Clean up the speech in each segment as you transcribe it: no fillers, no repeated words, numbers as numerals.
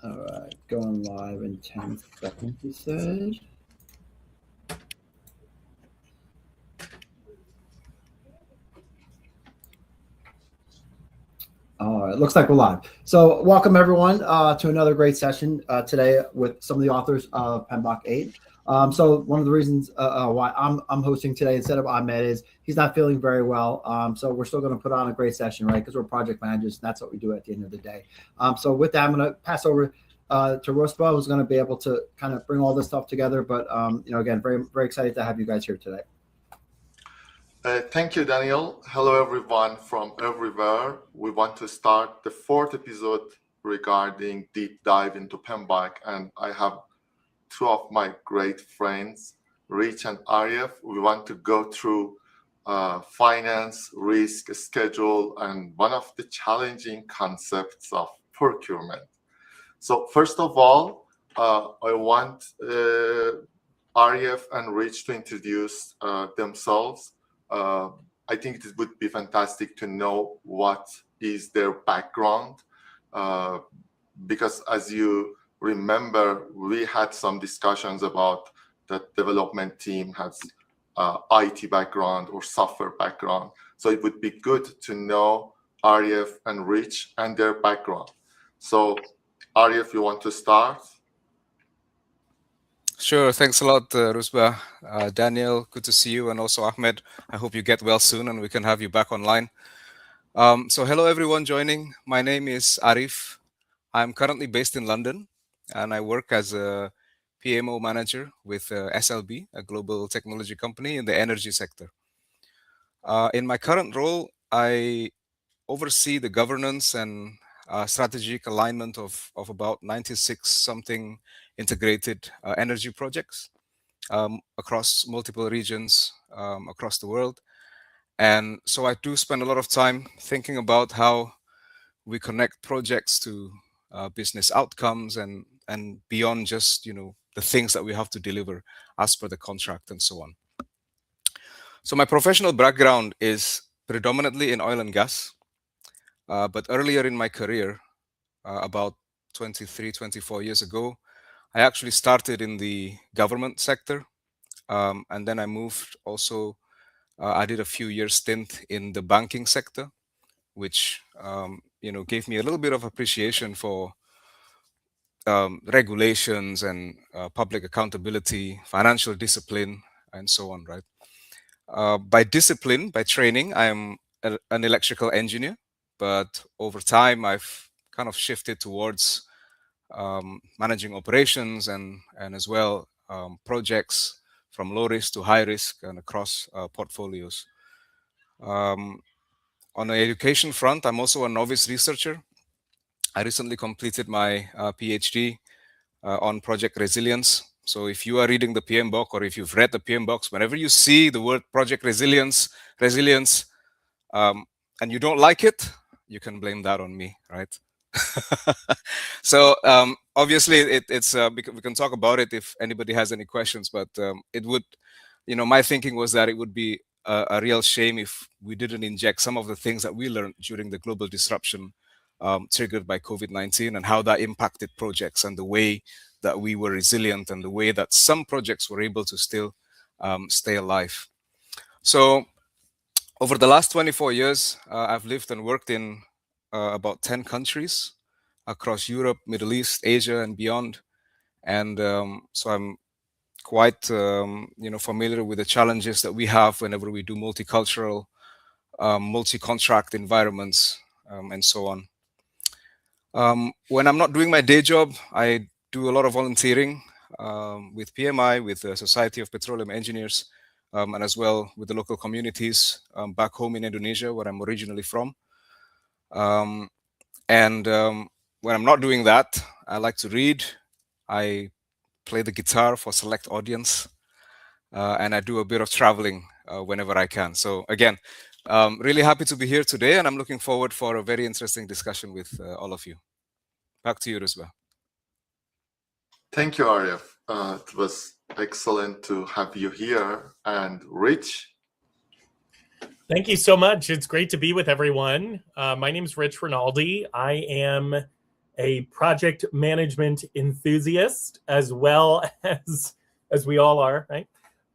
All right, going live in 10 seconds, he said. All right, looks like we're live. So welcome everyone to another great session today with some of the authors of PMBOK 8. So one of the reasons why I'm hosting today instead of Ahmed is he's not feeling very well. So we're still going to put on a great session, right? Because we're project managers. And that's what we do at the end of the day. So with that, I'm going to pass over to Ruspa, who's going to be able to kind of bring all this stuff together. But again, very, very excited to have you guys here today. Thank you, Daniel. Hello, everyone from everywhere. We want to start the 4th episode regarding deep dive into PMBOK, and I have two of my great friends, Rich and Arif. We want to go through finance, risk, schedule, and one of the challenging concepts of procurement. So first of all, I want Arif and Rich to introduce themselves. I think it would be fantastic to know what is their background, because as you remember, we had some discussions about that development team has IT background or software background. So it would be good to know Arif and Rich and their background. So Arif, you want to start? Sure. Thanks a lot, Rusba. Daniel, good to see you. And also Ahmed, I hope you get well soon and we can have you back online. So hello, everyone joining. My name is Arif. I'm currently based in London and I work as a PMO manager with SLB, a global technology company in the energy sector. In my current role, I oversee the governance and strategic alignment of about 96 something integrated energy projects across multiple regions across the world. And so I do spend a lot of time thinking about how we connect projects to business outcomes and beyond just, the things that we have to deliver as per the contract and so on. So my professional background is predominantly in oil and gas. But earlier in my career, about 23, 24 years ago, I actually started in the government sector. And then I moved also, I did a few years stint in the banking sector, which, gave me a little bit of appreciation for regulations and public accountability, financial discipline, and so on, right? By discipline, by training, I am an electrical engineer, but over time, I've kind of shifted towards managing operations and as well projects from low risk to high risk and across portfolios. On the education front, I'm also a novice researcher. I recently completed my PhD on project resilience. So if you are reading the PMBOK or if you've read the PMBOKs, whenever you see the word project resilience, and you don't like it, you can blame that on me, right? So obviously it's we can talk about it if anybody has any questions, but it would, my thinking was that it would be a real shame if we didn't inject some of the things that we learned during the global disruption triggered by COVID-19 and how that impacted projects and the way that we were resilient and the way that some projects were able to still stay alive. So over the last 24 years, I've lived and worked in about 10 countries across Europe, Middle East, Asia, and beyond. And so I'm quite, familiar with the challenges that we have whenever we do multicultural, multi-contract environments, and so on. When I'm not doing my day job, I do a lot of volunteering with PMI, with the Society of Petroleum Engineers, and as well with the local communities back home in Indonesia, where I'm originally from. When I'm not doing that, I like to read. I play the guitar for select audience, and I do a bit of traveling whenever I can. So again, really happy to be here today, and I'm looking forward for a very interesting discussion with all of you. Back to you, Rusba. Thank you, Arif. It was excellent to have you here. And Rich? Thank you so much. It's great to be with everyone. My name is Rich Rinaldi. I am a project management enthusiast, as well as we all are, right?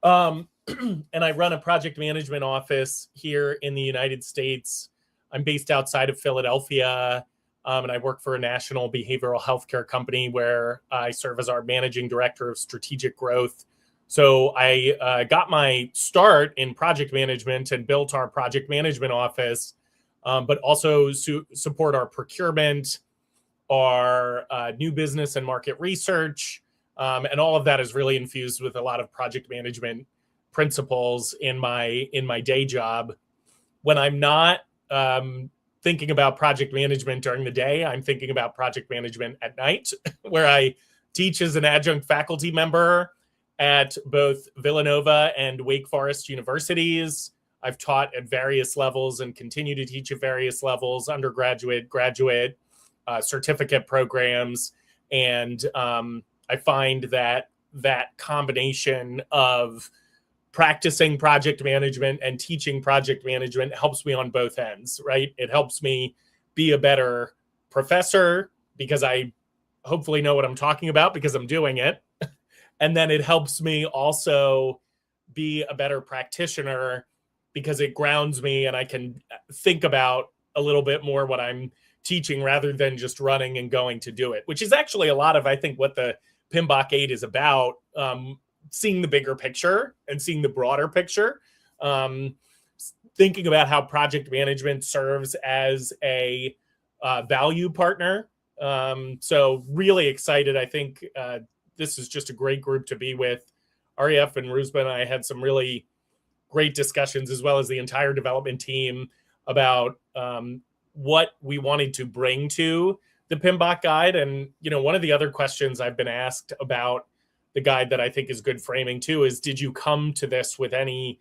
And I run a project management office here in the United States. I'm based outside of Philadelphia, and I work for a national behavioral healthcare company where I serve as our managing director of strategic growth. So I got my start in project management and built our project management office, but also support our procurement, our new business and market research, and all of that is really infused with a lot of project management principles in my day job. When I'm not thinking about project management during the day, I'm thinking about project management at night, where I teach as an adjunct faculty member at both Villanova and Wake Forest universities. I've taught at various levels and continue to teach at various levels, undergraduate, graduate, certificate programs. And I find that combination of practicing project management and teaching project management helps me on both ends, right? It helps me be a better professor because I hopefully know what I'm talking about because I'm doing it. And then it helps me also be a better practitioner because it grounds me and I can think about a little bit more what I'm teaching rather than just running and going to do it, which is actually a lot of, I think, what the PMBOK 8 is about. Seeing the bigger picture and seeing the broader picture, thinking about how project management serves as a value partner. So really excited. I think this is just a great group to be with. Arief and Rusba and I had some really great discussions, as well as the entire development team, about what we wanted to bring to the PMBOK guide. And, one of the other questions I've been asked about the guide that I think is good framing too is, did you come to this with any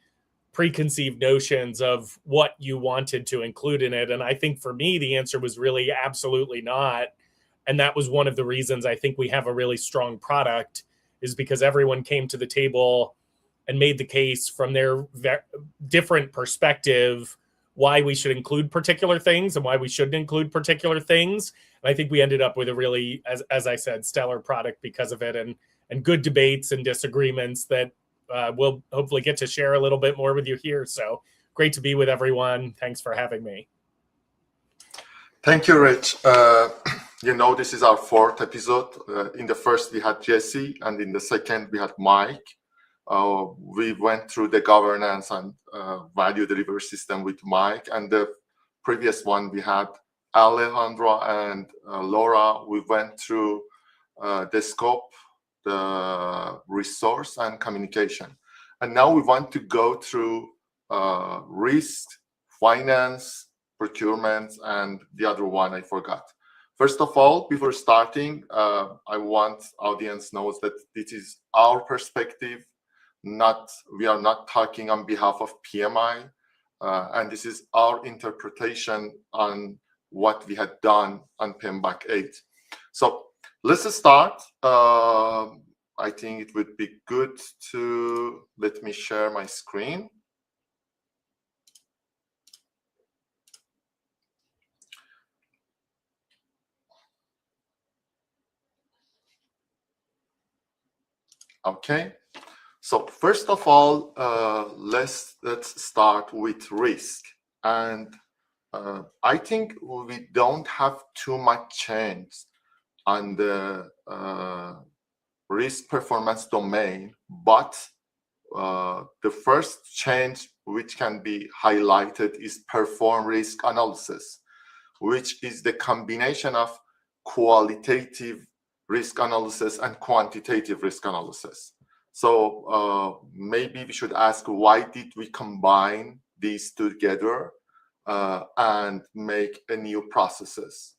preconceived notions of what you wanted to include in it? And I think for me, the answer was really absolutely not. And that was one of the reasons I think we have a really strong product, is because everyone came to the table and made the case from their different perspective why we should include particular things and why we shouldn't include particular things. And I think we ended up with a really, as I said, stellar product because of it, and good debates and disagreements that we'll hopefully get to share a little bit more with you here. So great to be with everyone. Thanks for having me. Thank you, Rich. This is our fourth episode. In the first, we had Jesse, and in the second, we had Mike. We went through the governance and value delivery system with Mike. And the previous one, we had Alejandro and Laura. We went through the scope, the resource, and communication. And now we want to go through risk, finance, procurement, and the other one I forgot. First of all, before starting, I want audience knows that this is our perspective. We are not talking on behalf of PMI, and this is our interpretation on what we had done on PMBOK 8. So let's start. I think it would be good to let me share my screen. Okay. So first of all, let's start with risk. And I think we don't have too much change on the risk performance domain, but the first change which can be highlighted is perform risk analysis, which is the combination of qualitative risk analysis and quantitative risk analysis. So maybe we should ask, why did we combine these two together and make a new processes?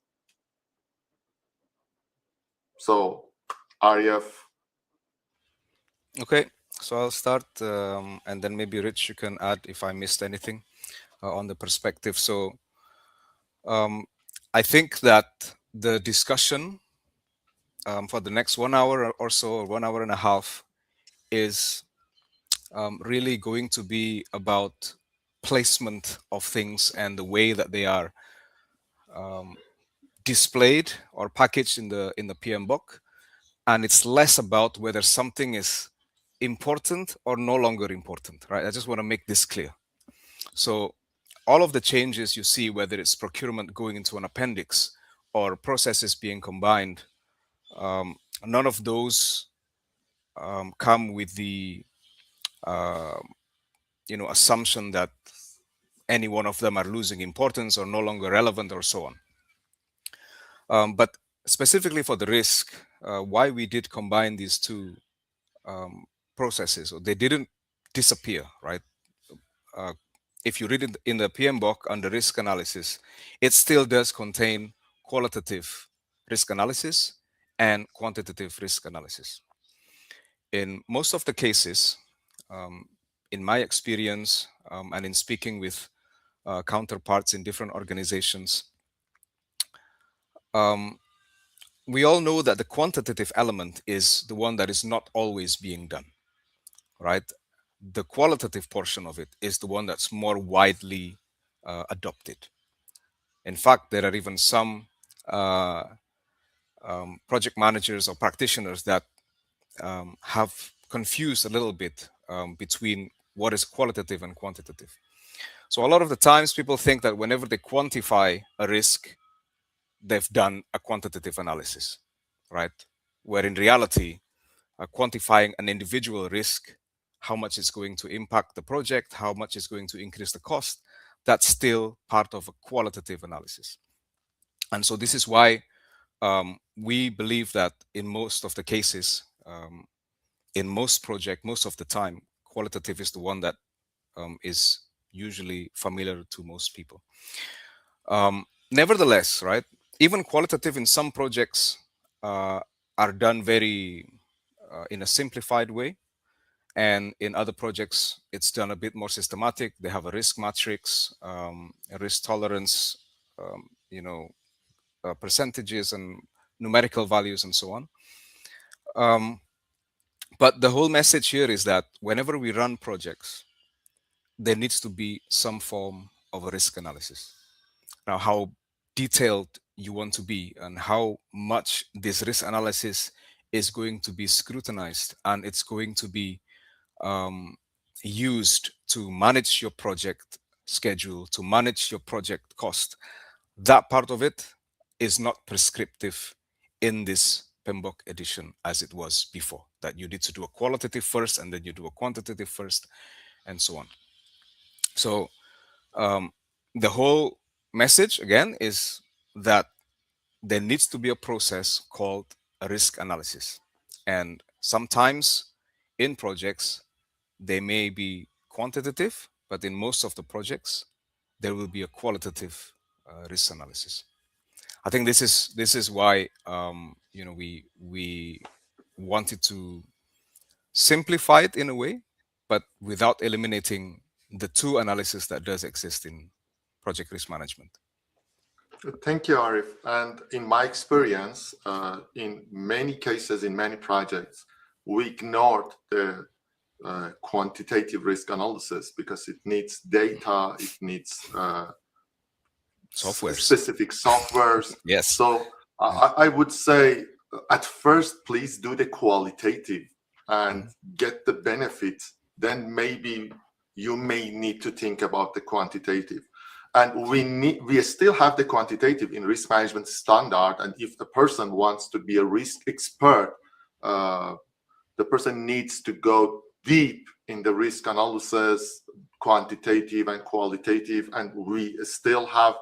So, Arief. Okay, so I'll start, and then maybe Rich, you can add if I missed anything on the perspective. So I think that the discussion for the next 1 hour or so, or 1 hour and a half, is really going to be about placement of things and the way that they are displayed or packaged in the PMBOK, and it's less about whether something is important or no longer important, right? I just want to make this clear. So all of the changes you see, whether it's procurement going into an appendix or processes being combined, none of those come with the assumption that any one of them are losing importance or no longer relevant or so on. But specifically for the risk, why we did combine these two processes, or they didn't disappear, right? If you read it in the PMBOK under risk analysis, it still does contain qualitative risk analysis and quantitative risk analysis. In most of the cases, in my experience and in speaking with counterparts in different organizations, we all know that the quantitative element is the one that is not always being done, right? The qualitative portion of it is the one that's more widely adopted. In fact, there are even some project managers or practitioners that have confused a little bit between what is qualitative and quantitative. So a lot of the times people think that whenever they quantify a risk, they've done a quantitative analysis, right? Where in reality, quantifying an individual risk, how much it's going to impact the project, how much it's going to increase the cost, that's still part of a qualitative analysis. And so this is why we believe that in most of the cases, in most projects, most of the time, qualitative is the one that is usually familiar to most people. Nevertheless, right, even qualitative in some projects are done very in a simplified way. And in other projects, it's done a bit more systematic. They have a risk matrix, a risk tolerance, percentages and numerical values and so on. But the whole message here is that whenever we run projects, there needs to be some form of a risk analysis. Now, how detailed you want to be and how much this risk analysis is going to be scrutinized and it's going to be used to manage your project schedule, to manage your project cost, that part of it is not prescriptive in this PMBOK edition as it was before, that you need to do a qualitative first and then you do a quantitative first and so on. So the whole message again is that there needs to be a process called a risk analysis. And sometimes in projects, they may be quantitative, but in most of the projects, there will be a qualitative risk analysis. I think this is why we wanted to simplify it in a way, but without eliminating the two analysis that does exist in project risk management. Thank you, Arif. And in my experience, in many cases, in many projects, we ignored the quantitative risk analysis because it needs data, it needs specific softwares. Yes. So I would say at first, please do the qualitative and get the benefit. Then maybe you may need to think about the quantitative. And we still have the quantitative in risk management standard. And if the person wants to be a risk expert, the person needs to go deep in the risk analysis, quantitative and qualitative. And we still have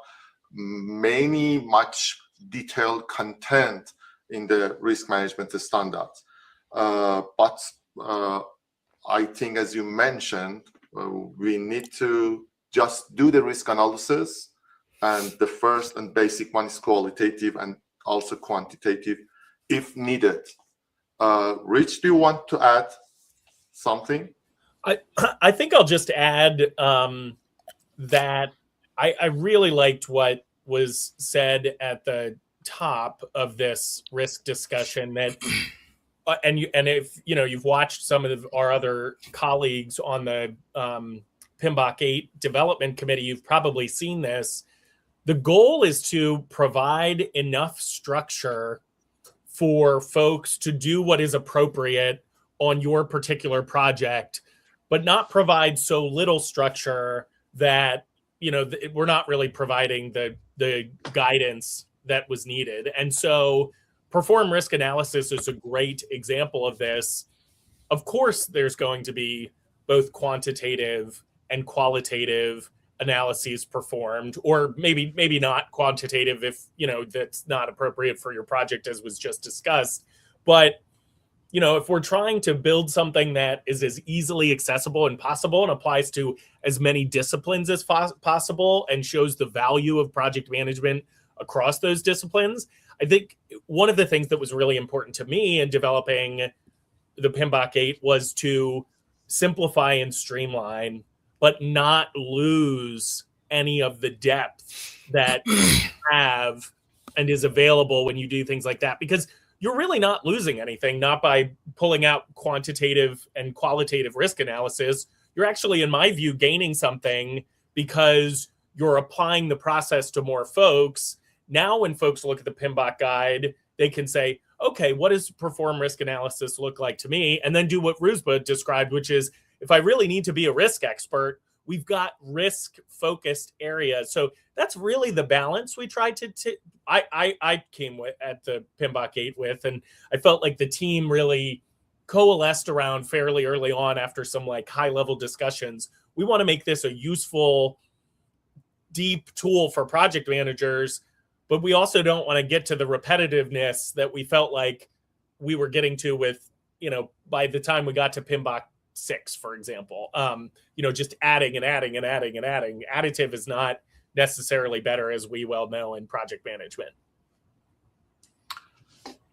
much detailed content in the risk management standards. But I think, as you mentioned, we need to just do the risk analysis, and the first and basic one is qualitative and also quantitative if needed. Rich, do you want to add something? I think I'll just add that I really liked what was said at the top of this risk discussion, that and if you've watched some of our other colleagues on the PMBOK 8 development committee, you've probably seen this, the goal is to provide enough structure for folks to do what is appropriate on your particular project, but not provide so little structure that, you know, we're not really providing the guidance that was needed. And so perform risk analysis is a great example of this. Of course, there's going to be both quantitative and qualitative analyses performed, or maybe not quantitative if, you know, that's not appropriate for your project, as was just discussed. But, you know, if we're trying to build something that is as easily accessible and possible and applies to as many disciplines as possible and shows the value of project management across those disciplines, I think one of the things that was really important to me in developing the PMBOK 8 was to simplify and streamline, but not lose any of the depth that you have and is available when you do things like that. Because you're really not losing anything, not by pulling out quantitative and qualitative risk analysis. You're actually, in my view, gaining something because you're applying the process to more folks. Now, when folks look at the PMBOK guide, they can say, okay, what does perform risk analysis look like to me? And then do what Rusba described, which is, if I really need to be a risk expert, we've got risk-focused areas. So that's really the balance we tried to I came with at the PMBOK 8 with, and I felt like the team really coalesced around fairly early on after some like high-level discussions. We want to make this a useful, deep tool for project managers, but we also don't want to get to the repetitiveness that we felt like we were getting to with, you know, by the time we got to PMBOK 6, for example, you know, just adding and adding and adding and adding. Additive is not necessarily better, as we well know in project management.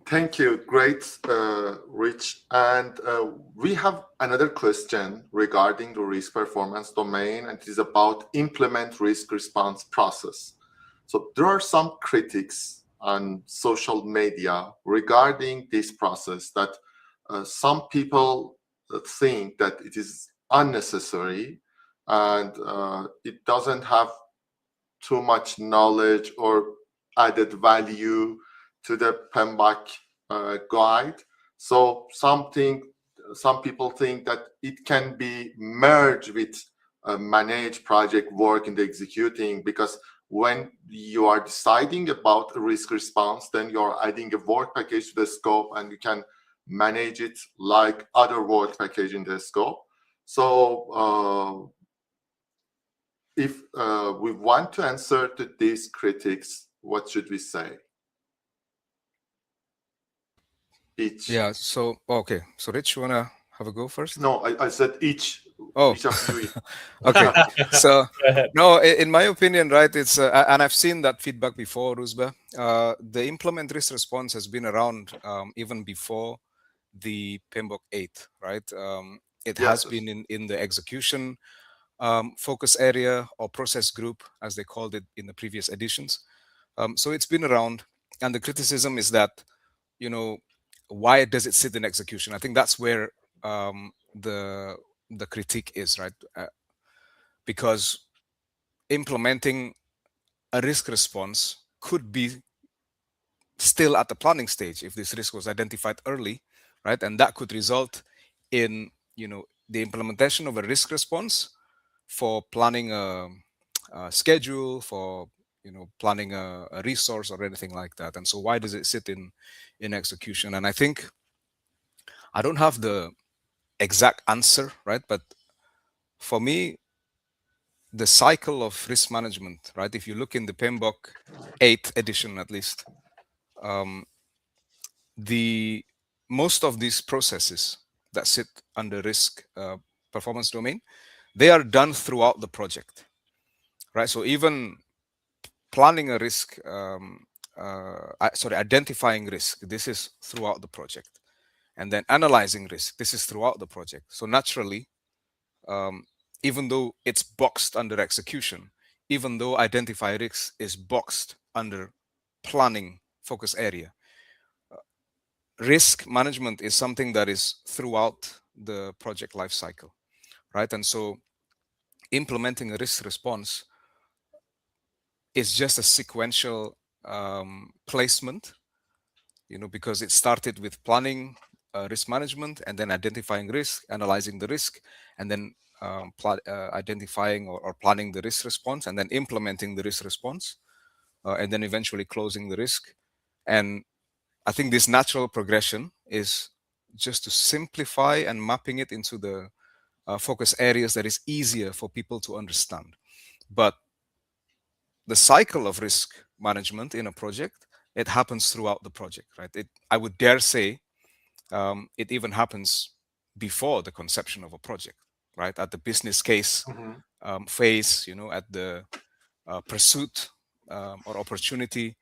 Thank you. Great, Rich. And we have another question regarding the risk performance domain, and it is about implement risk response process. So there are some critics on social media regarding this process that some people think that it is unnecessary and it doesn't have too much knowledge or added value to the PMBOK guide. So some people think that it can be merged with managed project work in the executing, because when you are deciding about a risk response, then you're adding a work package to the scope and you can manage it like other work package in the scope. So if we want to answer to these critics, what should we say? Each. Yeah, so, okay. So Rich, you want to have a go first? No, I said each. Oh, each of you. okay. So, no, in my opinion, right, it's, and I've seen that feedback before, Rusba. The implement risk response has been around even before the PMBOK 8, right? It has been in the execution focus area or process group, as they called it in the previous editions. So it's been around, and the criticism is that, you know, why does it sit in execution? I think that's where the critique is, right? Because implementing a risk response could be still at the planning stage if this risk was identified early, right? And that could result in, you know, the implementation of a risk response for planning a schedule, for, you know, planning a resource or anything like that. And so why does it sit in execution? And I think I don't have the exact answer, right? But for me, the cycle of risk management, right? If you look in the PMBOK 8 edition, at least, the most of these processes that sit under risk performance domain, they are done throughout the project, right? So even planning a risk, identifying risk, this is throughout the project. And then analyzing risk, this is throughout the project. So naturally, even though it's boxed under execution, even though identify risks is boxed under planning focus area, risk management is something that is throughout the project life cycle, right? And so implementing a risk response is just a sequential placement, because it started with planning, risk management, and then identifying risk, analyzing the risk, and then identifying or planning the risk response, and then implementing the risk response, and then eventually closing the risk. And I think this natural progression is just to simplify and mapping it into the focus areas that is easier for people to understand. But the cycle of risk management in a project, it happens throughout the project, right? I would dare say it even happens before the conception of a project, right? At the business case phase, at the pursuit or opportunity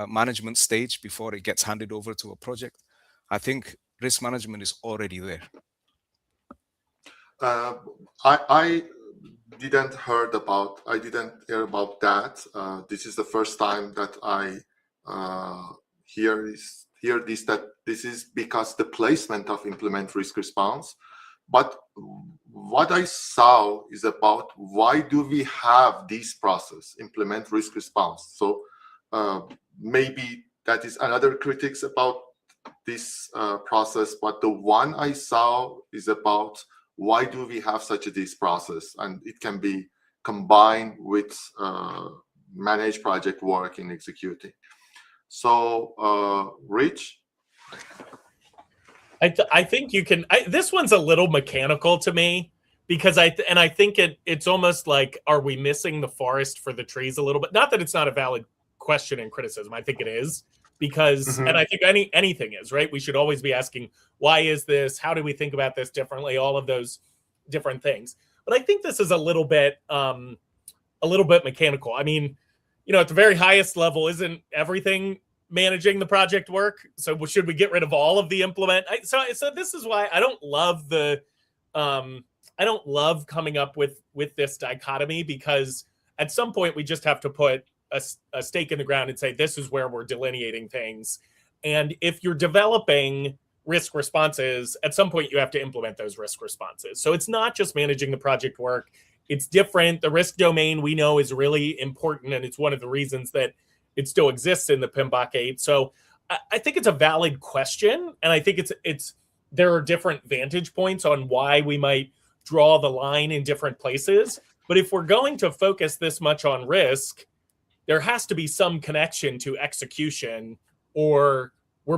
management stage before it gets handed over to a project. I think risk management is already there. I didn't hear about that. This is the first time that I hear this, that this is because the placement of implement risk response. But what I saw is about why do we have this process, implement risk response? So maybe that is another critics about this process, but the one I saw is about why do we have such this process, and it can be combined with managed project work in executing. So Rich? I think you can. This one's a little mechanical to me because I think it's almost like, are we missing the forest for the trees a little bit? Not that it's not a valid question and criticism. I think it is, because and I think anything is, right. We should always be asking, why is this? How do we think about this differently? All of those different things. But I think this is a little bit mechanical. I mean, at the very highest level, isn't everything managing the project work? So should we get rid of all of the implement? So this is why I don't love coming up with this dichotomy, because at some point we just have to put a stake in the ground and say, this is where we're delineating things. And if you're developing risk responses, at some point you have to implement those risk responses. So it's not just managing the project work. It's different. The risk domain, we know, is really important, and it's one of the reasons that it still exists in the PMBOK 8. So I think it's a valid question, and I think there are different vantage points on why we might draw the line in different places. But if we're going to focus this much on risk, there has to be some connection to execution, or we're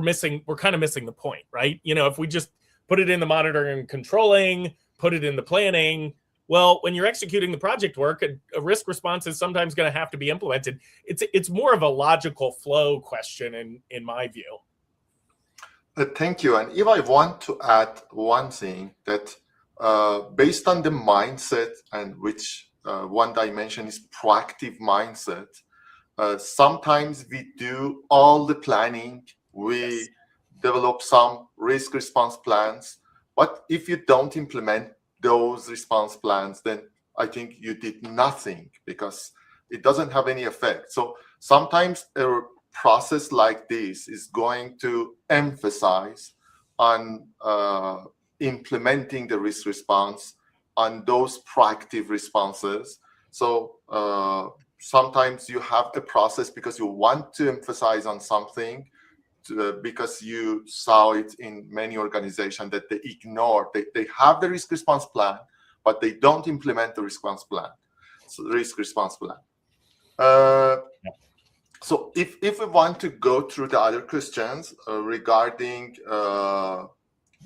kind of missing the point, right? If we just put it in the monitoring and controlling, put it in the planning, well, when you're executing the project work, a risk response is sometimes going to have to be implemented. It's more of a logical flow question in my view. Thank you. And if I want to add one thing, that based on the mindset, and which one dimension is proactive mindset, sometimes we do all the planning, we develop some risk response plans, but if you don't implement those response plans, then I think you did nothing, because it doesn't have any effect. So sometimes a process like this is going to emphasize on implementing the risk response on those proactive responses. So sometimes you have a process because you want to emphasize on something, because you saw it in many organizations that they ignore. They have the risk response plan, but they don't implement the risk response plan. So if we want to go through the other questions regarding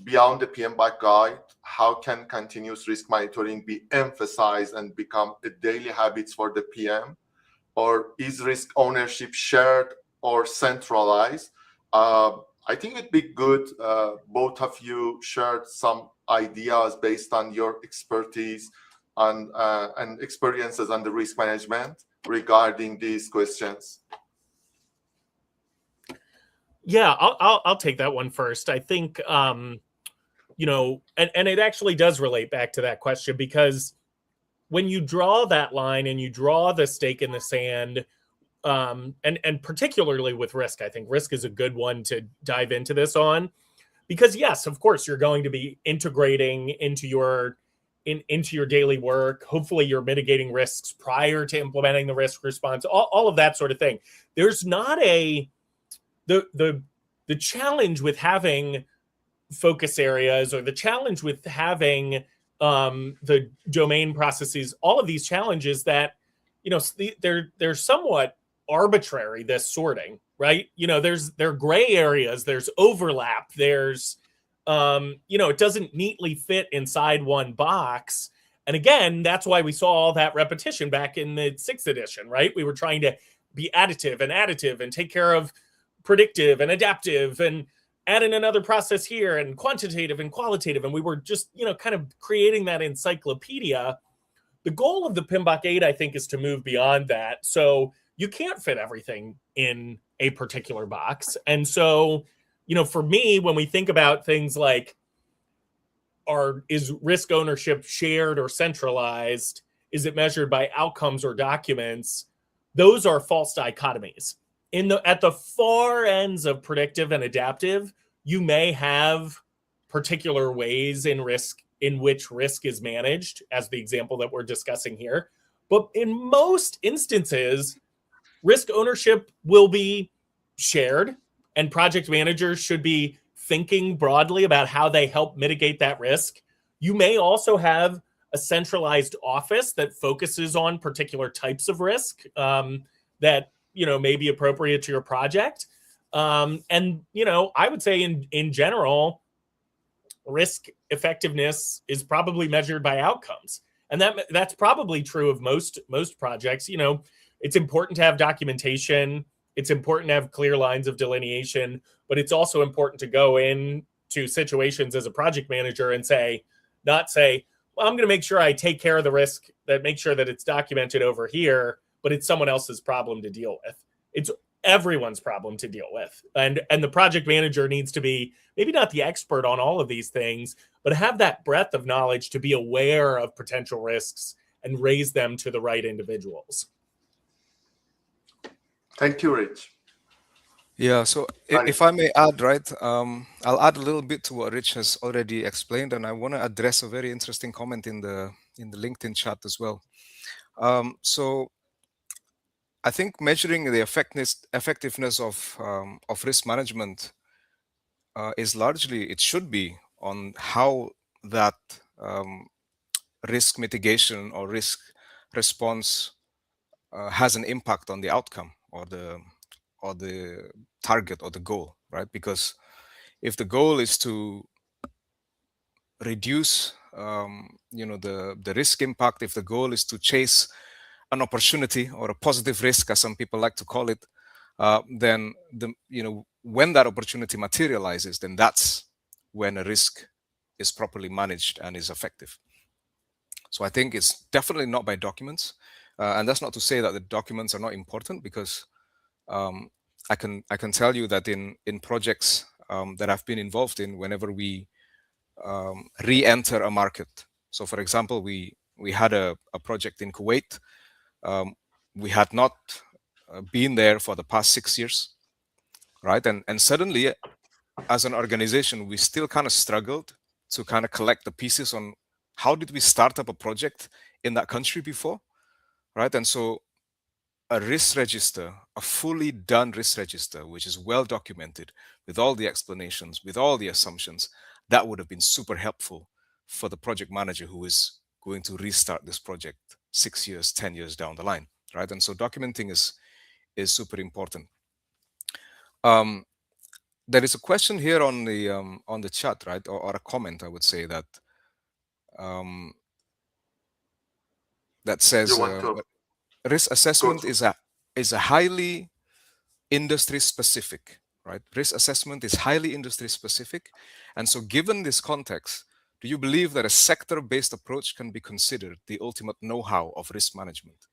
beyond the PMBOK guide, how can continuous risk monitoring be emphasized and become a daily habits for the PM? Or is risk ownership shared or centralized? I think it'd be good both of you shared some ideas based on your expertise and experiences on the risk management regarding these questions. Yeah, I'll take that one first. I think and it actually does relate back to that question, because when you draw that line and you draw the stake in the sand, and particularly with risk, I think risk is a good one to dive into this on, because yes, of course, you're going to be integrating into your into your daily work. Hopefully you're mitigating risks prior to implementing the risk response, all of that sort of thing. There's not the challenge with having focus areas, or the challenge with having the domain processes, all of these challenges that, they're somewhat arbitrary, this sorting, right? There are gray areas, there's overlap, there's it doesn't neatly fit inside one box. And again, that's why we saw all that repetition back in the 6th edition, right? We were trying to be additive and take care of predictive and adaptive and add in another process here and quantitative and qualitative. And we were just, kind of creating that encyclopedia. The goal of the PMBOK 8, I think, is to move beyond that. So you can't fit everything in a particular box. And so, for me, when we think about things like, is risk ownership shared or centralized? Is it measured by outcomes or documents? Those are false dichotomies. At the far ends of predictive and adaptive, you may have particular ways in which risk is managed, as the example that we're discussing here. But in most instances, risk ownership will be shared, and project managers should be thinking broadly about how they help mitigate that risk. You may also have a centralized office that focuses on particular types of risk that may be appropriate to your project. And I would say in general, risk effectiveness is probably measured by outcomes, and that's probably true of most projects. It's important to have documentation. It's important to have clear lines of delineation, but it's also important to go into situations as a project manager and not say, well, I'm going to make sure I take care of the risk, make sure that it's documented over here, but it's someone else's problem to deal with. It's everyone's problem to deal with. And the project manager needs to be maybe not the expert on all of these things, but have that breadth of knowledge to be aware of potential risks and raise them to the right individuals. Thank you, Rich. Yeah, so if I may add, right, I'll add a little bit to what Rich has already explained, and I want to address a very interesting comment in the LinkedIn chat as well. So I think measuring the effectiveness of risk management is largely, it should be on how that risk mitigation or risk response has an impact on the outcome or the target or the goal, right? Because if the goal is to reduce the risk impact, if the goal is to chase an opportunity or a positive risk, as some people like to call it, then when that opportunity materializes, then that's when a risk is properly managed and is effective. So I think it's definitely not by documents, and that's not to say that the documents are not important, because I can tell you that in projects that I've been involved in, whenever we re-enter a market. So, for example, we had a project in Kuwait. We had not been there for the past 6 years, right? And suddenly, as an organization, we still kind of struggled to kind of collect the pieces on how did we start up a project in that country before, right? And so a risk register, a fully done risk register, which is well documented with all the explanations, with all the assumptions, that would have been super helpful for the project manager who is going to restart this project 6 years, 10 years down the line, right? And so documenting is super important. There is a question here on the chat, right, or a comment, I would say, that that says risk assessment is a highly industry specific, right? Risk assessment is highly industry specific, and so given this context, do you believe that a sector-based approach can be considered the ultimate know-how of risk management,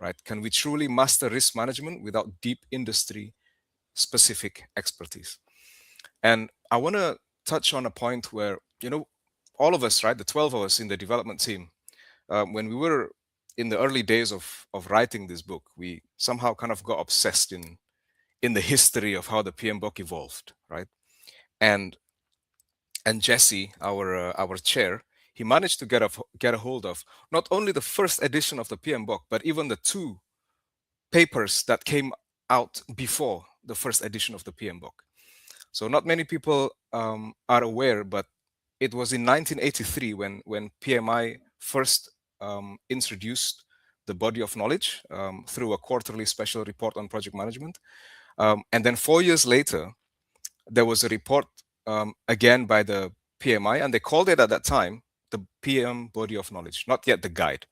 right? Can we truly master risk management without deep industry specific expertise? And I want to touch on a point where, all of us, right, the 12 of us in the development team, when we were in the early days of writing this book, we somehow kind of got obsessed in the history of how the PMBOK evolved, right? And Jesse, our chair, he managed to get a hold of not only the first edition of the PMBOK, but even the 2 papers that came out before the first edition of the PMBOK. So not many people are aware, but it was in 1983 when PMI first introduced the body of knowledge through a quarterly special report on project management. And then 4 years later, there was a report again by the PMI, and they called it at that time the PM body of knowledge, not yet the guide.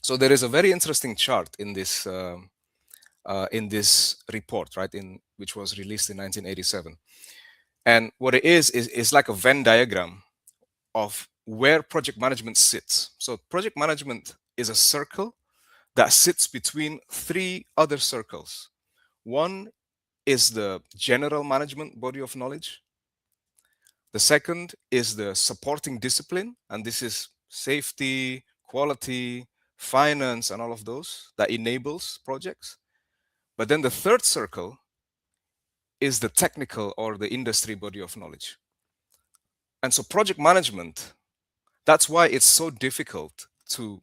So there is a very interesting chart in this report, right, which was released in 1987. And what it is like a Venn diagram of where project management sits. So project management is a circle that sits between 3 other circles. One is the general management body of knowledge. The second is the supporting discipline, and this is safety, quality, finance, and all of those that enables projects. But then the third circle is the technical or the industry body of knowledge. And so project management, that's why it's so difficult to,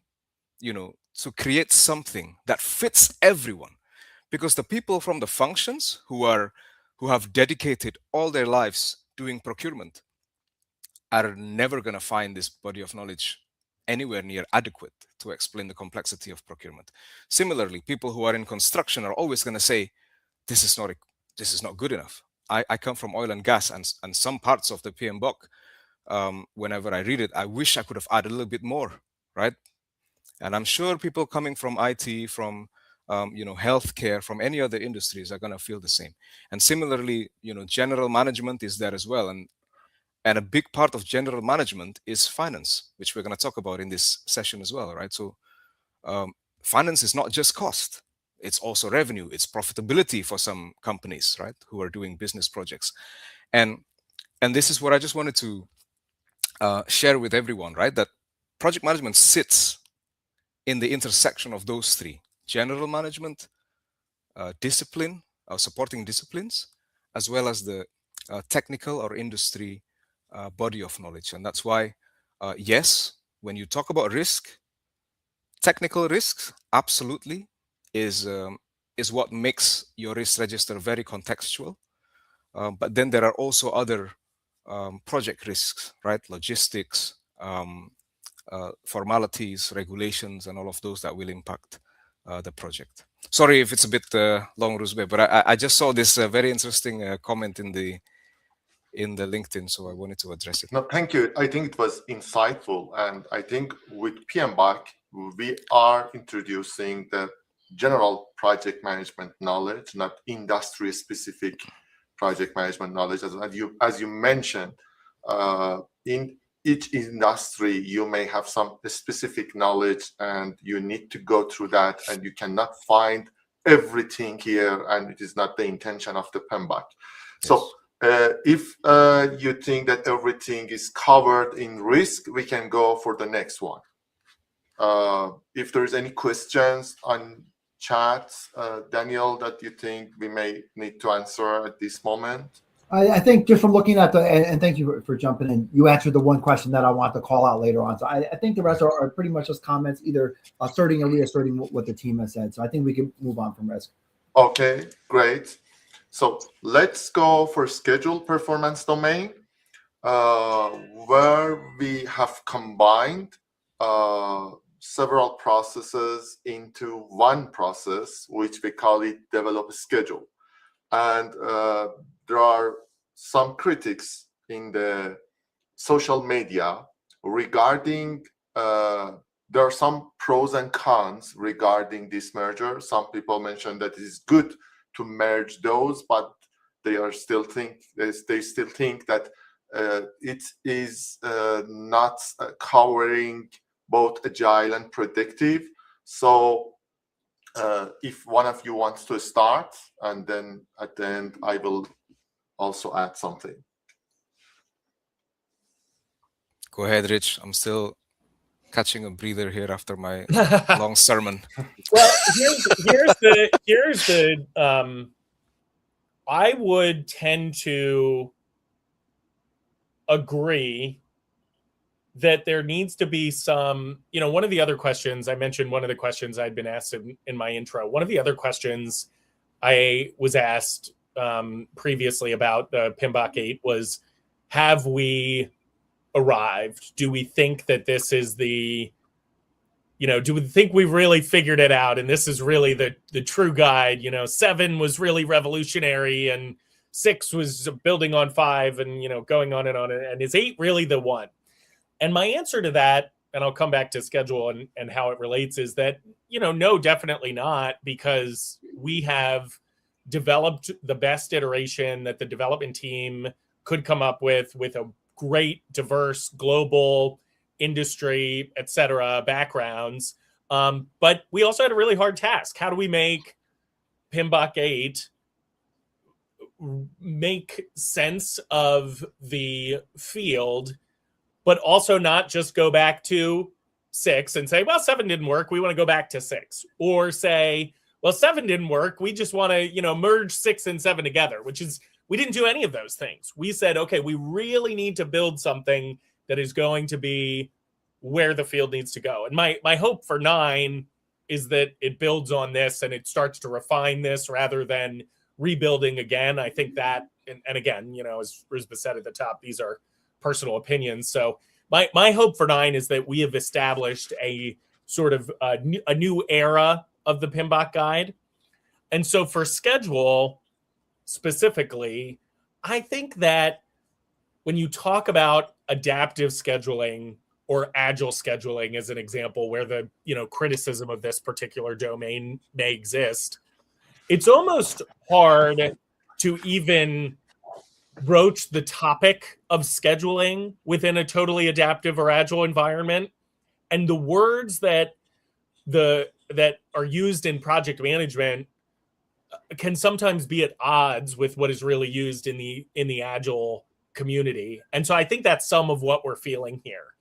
to create something that fits everyone, because the people from the functions who have dedicated all their lives doing procurement are never going to find this body of knowledge anywhere near adequate to explain the complexity of procurement. Similarly, people who are in construction are always going to say, this is not good enough. I come from oil and gas, and some parts of the PMBOK, whenever I read it, I wish I could have added a little bit more, right? And I'm sure people coming from IT, from healthcare, from any other industries are going to feel the same. And similarly, general management is there as well. And a big part of general management is finance, which we're going to talk about in this session as well, right? So finance is not just cost. It's also revenue. It's profitability for some companies, right, who are doing business projects. And this is what I just wanted to share with everyone, right? That project management sits in the intersection of those 3: general management, discipline, supporting disciplines, as well as the technical or industry body of knowledge. And that's why, yes, when you talk about risk, technical risks absolutely is what makes your risk register very contextual. But then there are also other project risks, right? Logistics, formalities, regulations, and all of those that will impact the project. Sorry if it's a bit long, Rusbe, but I just saw this very interesting comment in the LinkedIn, so I wanted to address it. No, thank you. I think it was insightful, and I think with PMBOK, we are introducing the general project management knowledge, not industry-specific project management knowledge. As you mentioned, in each industry, you may have some specific knowledge, and you need to go through that, and you cannot find everything here, and it is not the intention of the PMBOK. Yes. So if you think that everything is covered in risk, we can go for the next one. If there's any questions on chat, Daniel, that you think we may need to answer at this moment? I think just from looking at and thank you for jumping in, you answered the one question that I want to call out later on. So I think the rest are pretty much just comments, either asserting or reasserting what the team has said. So I think we can move on from risk. Okay, great. So let's go for scheduled performance domain, where we have combined several processes into one process, which we call it develop schedule. And there are some critics in the social media regarding, there are some pros and cons regarding this merger. Some people mention that it is good to merge those, but they still think that it is not covering both agile and predictive. So if one of you wants to start, and then at the end I will also add something. Go ahead, Rich. I'm still catching a breather here after my long sermon. Well, here's the I would tend to agree that there needs to be some, one of the other questions I mentioned, one of the questions I'd been asked in my intro, one of the other questions I was asked previously about the PMBOK 8 was, have we arrived? Do we think that this is do we think we've really figured it out? And this is really the true guide. 7 was really revolutionary and 6 was building on 5 and, going on. And is 8 really the one? And my answer to that, and I'll come back to schedule and how it relates, is that, no, definitely not, because we have developed the best iteration that the development team could come up with a great, diverse, global industry, et cetera, backgrounds. But we also had a really hard task. How do we make PMBOK 8 make sense of the field, but also not just go back to 6 and say, well, 7 didn't work, we want to go back to 6. Or say, well, 7 didn't work, we just want to, merge 6 and 7 together, which is, we didn't do any of those things. We said, okay, we really need to build something that is going to be where the field needs to go. And my hope for 9 is that it builds on this and it starts to refine this rather than rebuilding again. I think that, and again, as Rusba said at the top, these are personal opinions. So my hope for 9 is that we have established a sort of a new era of the PMBOK guide. And so for schedule specifically, I think that when you talk about adaptive scheduling or agile scheduling as an example, where the criticism of this particular domain may exist, it's almost hard to even broach the topic of scheduling within a totally adaptive or agile environment. And the words that are used in project management can sometimes be at odds with what is really used in the agile community. And so I think that's some of what we're feeling here.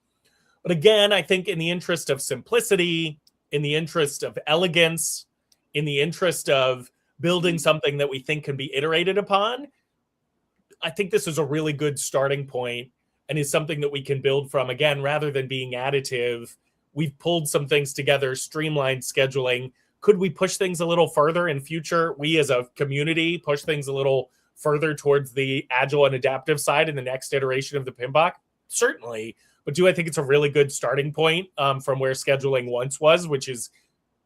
But again, I think in the interest of simplicity, in the interest of elegance, in the interest of building something that we think can be iterated upon, I think this is a really good starting point and is something that we can build from. Again, rather than being additive, we've pulled some things together, streamlined scheduling. Could we push things a little further in future? We as a community push things a little further towards the agile and adaptive side in the next iteration of the PMBOK? Certainly. But do I think it's a really good starting point from where scheduling once was, which is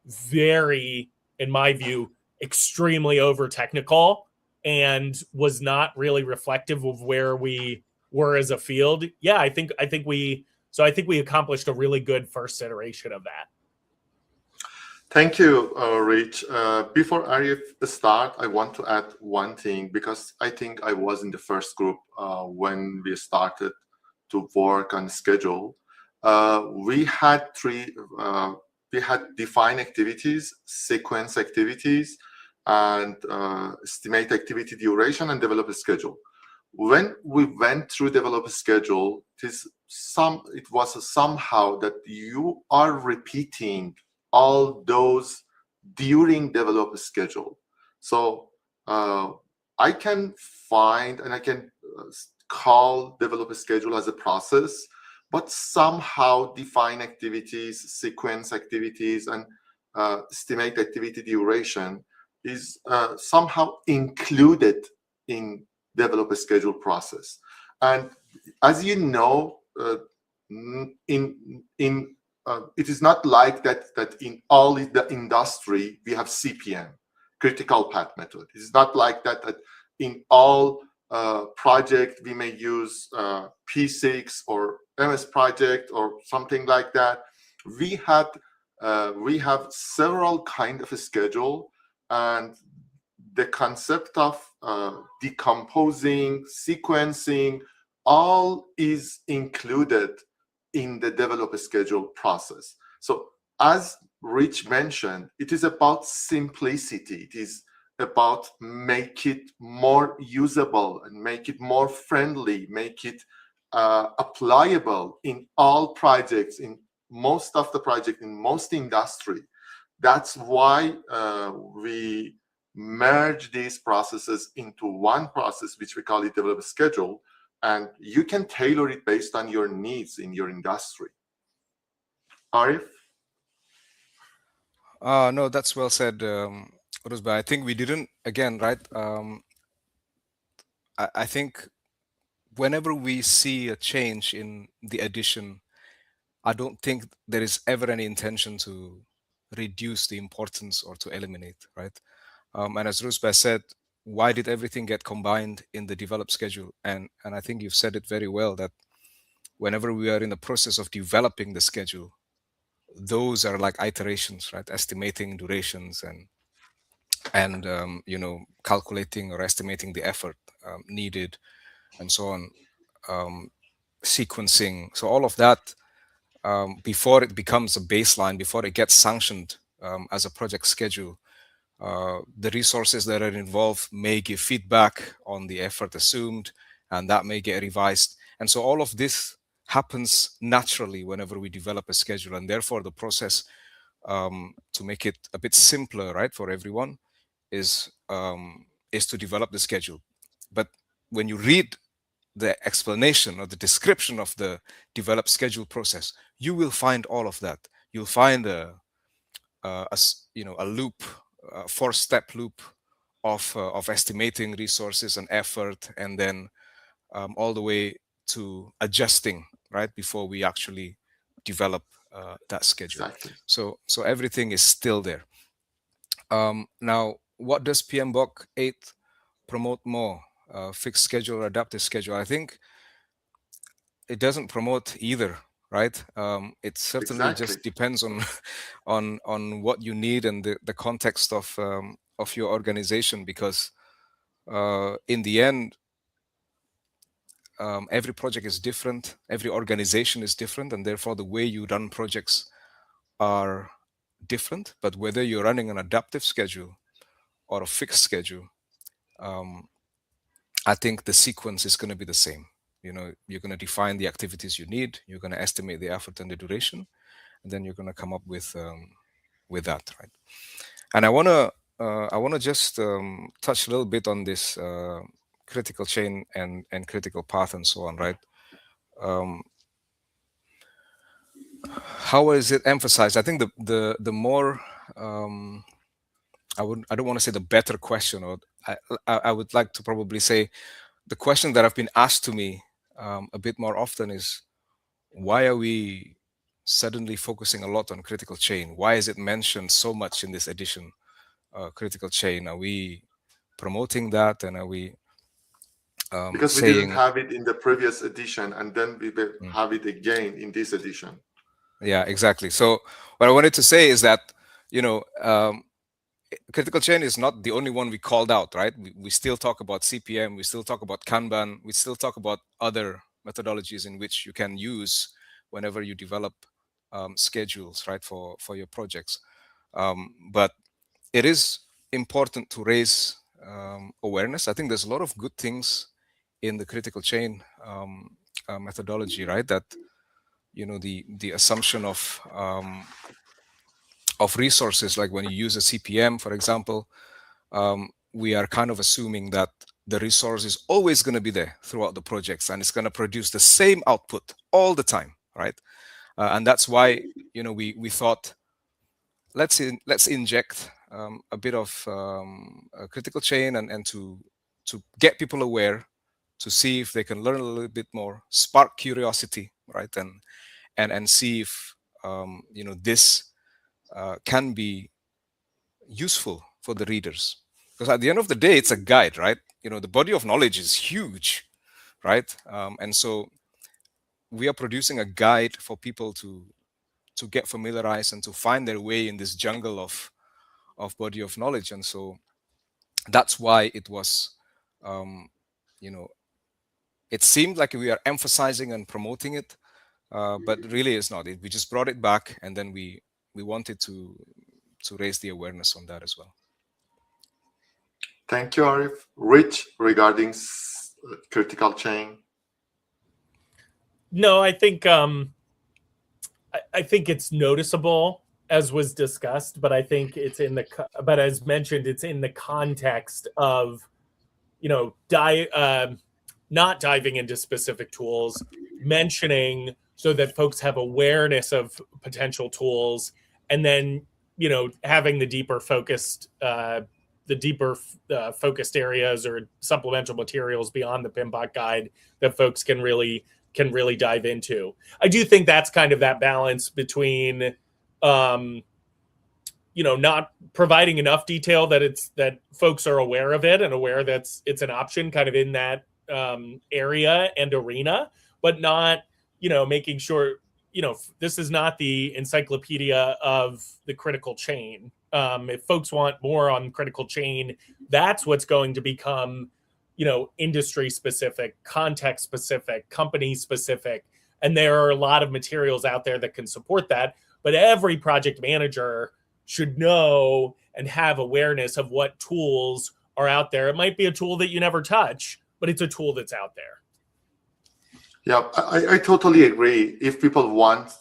very, in my view, extremely over technical and was not really reflective of where we were as a field. Yeah, I think we accomplished a really good first iteration of that. Thank you, Rich. Before Arif start, I want to add one thing, because I think I was in the first group when we started to work on schedule. We had defined activities, sequence activities, and estimate activity duration and develop a schedule. When we went through develop a schedule, it was somehow that you are repeating all those during develop a schedule. So I can find and I can call develop a schedule as a process, but somehow define activities, sequence activities, and estimate activity duration is somehow included in develop a schedule process. And as you know, it is not like that in all the industry we have CPM, critical path method. It's not like that in all project we may use P6 or MS project or something like that. We have several kind of a schedule, and the concept of decomposing, sequencing, all is included in the develop a schedule process. So as Rich mentioned, it is about simplicity. It is about make it more usable and make it more friendly, make it applicable in all projects, in most of the project, in most industry. That's why we merge these processes into one process, which we call it develop a schedule. and you can tailor it based on your needs in your industry. Arif? No, that's well said, Rusba. I think we didn't, again, right? I think whenever we see a change in the addition, I don't think there is ever any intention to reduce the importance or to eliminate, right? And as Rusba said, why did everything get combined in the develop schedule? And I think you've said it very well, that whenever we are in the process of developing the schedule, those are like iterations, right? Estimating durations and calculating or estimating the effort needed, and so on, sequencing. So all of that, before it becomes a baseline, before it gets sanctioned as a project schedule, the resources that are involved may give feedback on the effort assumed, and that may get revised. And so all of this happens naturally whenever we develop a schedule, and therefore the process, to make it a bit simpler, right, for everyone, is to develop the schedule. But when you read the explanation or the description of the developed schedule process, you will find all of that. You'll find a loop, a 4-step loop of estimating resources and effort, and then all the way to adjusting, right, before we actually develop that schedule. Exactly. So everything is still there. Now, what does PMBOK 8 promote more? Fixed schedule or adaptive schedule? I think it doesn't promote either, right? It certainly just depends on what you need and the context of your organization, because in the end, every project is different, every organization is different, and therefore the way you run projects are different. But whether you're running an adaptive schedule or a fixed schedule, I think the sequence is going to be the same. You're going to define the activities you need, you're going to estimate the effort and the duration, and then you're going to come up with that, right? And I want to just touch a little bit on this critical chain and critical path and so on, right? How is it emphasized? I think the more I don't want to say the better question, or I would like to probably say the question that have been asked to me a bit more often is, why are we suddenly focusing a lot on critical chain? Why is it mentioned so much in this edition, critical chain? Are we promoting that, and are we because we didn't have it in the previous edition, and then we will have it again in this edition? Yeah, exactly. So what I wanted to say is that, critical chain is not the only one we called out, right? We still talk about CPM, we still talk about Kanban, we still talk about other methodologies in which you can use whenever you develop schedules, right, for your projects. But it is important to raise awareness. I think there's a lot of good things in the critical chain methodology, right? That, the assumption of resources, like when you use a CPM, for example, we are kind of assuming that the resource is always going to be there throughout the projects, and it's going to produce the same output all the time, right? And that's why, we thought, let's inject a bit of a critical chain and to get people aware, to see if they can learn a little bit more, spark curiosity, right? And see if this can be useful for the readers, because at the end of the day, it's a guide, right? The body of knowledge is huge, right? And so we are producing a guide for people to get familiarized and to find their way in this jungle of body of knowledge. And so that's why it was, it seemed like we are emphasizing and promoting it, but really it's not. We just brought it back, and then we wanted to raise the awareness on that as well. Thank you, Arif. Rich, regarding critical chain? No, I think I think it's noticeable, as was discussed, but I think it's but as mentioned, it's in the context of, not diving into specific tools, mentioning so that folks have awareness of potential tools, and then, having the deeper focused areas or supplemental materials beyond the PMBOK guide that folks can really dive into. I do think that's kind of that balance between, not providing enough detail that folks are aware of it and aware that it's an option kind of in that area and arena, but not, making sure, this is not the encyclopedia of the critical chain. If folks want more on critical chain, that's what's going to become, industry specific, context specific, company specific. And there are a lot of materials out there that can support that. But every project manager should know and have awareness of what tools are out there. It might be a tool that you never touch, but it's a tool that's out there. Yeah, I totally agree. If people want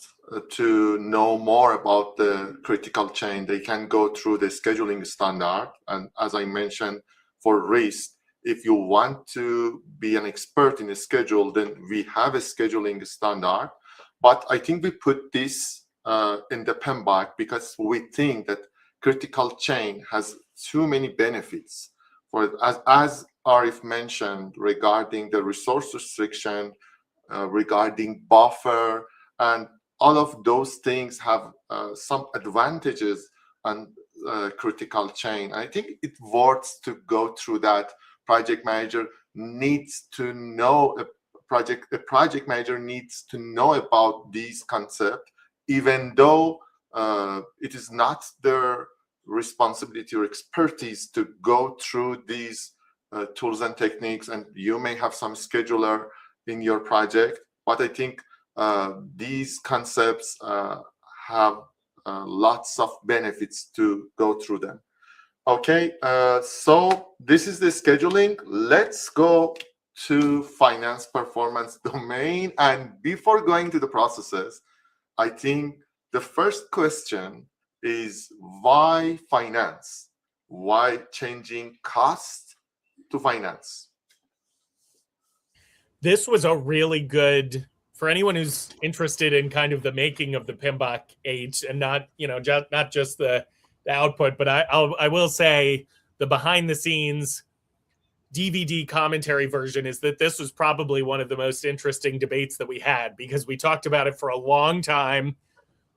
to know more about the critical chain, they can go through the scheduling standard. And as I mentioned, for risk, if you want to be an expert in a schedule, then we have a scheduling standard. But I think we put this in the PMBOK because we think that critical chain has too many benefits. As Arif mentioned, regarding the resource restriction, regarding buffer, and all of those things have some advantages on critical chain. I think it worth to go through that. Project manager needs to know, a project manager needs to know about these concepts, even though it is not their responsibility or expertise to go through these tools and techniques, and you may have some scheduler in your project, but I think these concepts have lots of benefits to go through them. Okay, so this is the scheduling. Let's go to finance performance domain. And before going to the processes, I think the first question is why finance? Why changing cost to finance? This was a really good, for anyone who's interested in kind of the making of the PMBOK 8 and not, not just the output, but I will say the behind the scenes DVD commentary version is that this was probably one of the most interesting debates that we had, because we talked about it for a long time.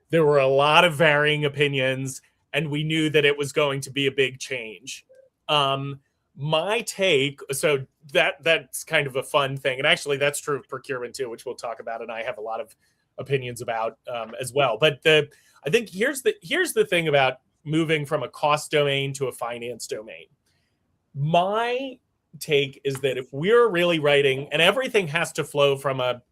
There were a lot of varying opinions, and we knew that it was going to be a big change. My take, so that's kind of a fun thing, and actually that's true of procurement too, which we'll talk about, and I have a lot of opinions about as well. But I think here's the thing about moving from a cost domain to a finance domain. My take is that if we're really writing, and everything has to flow from a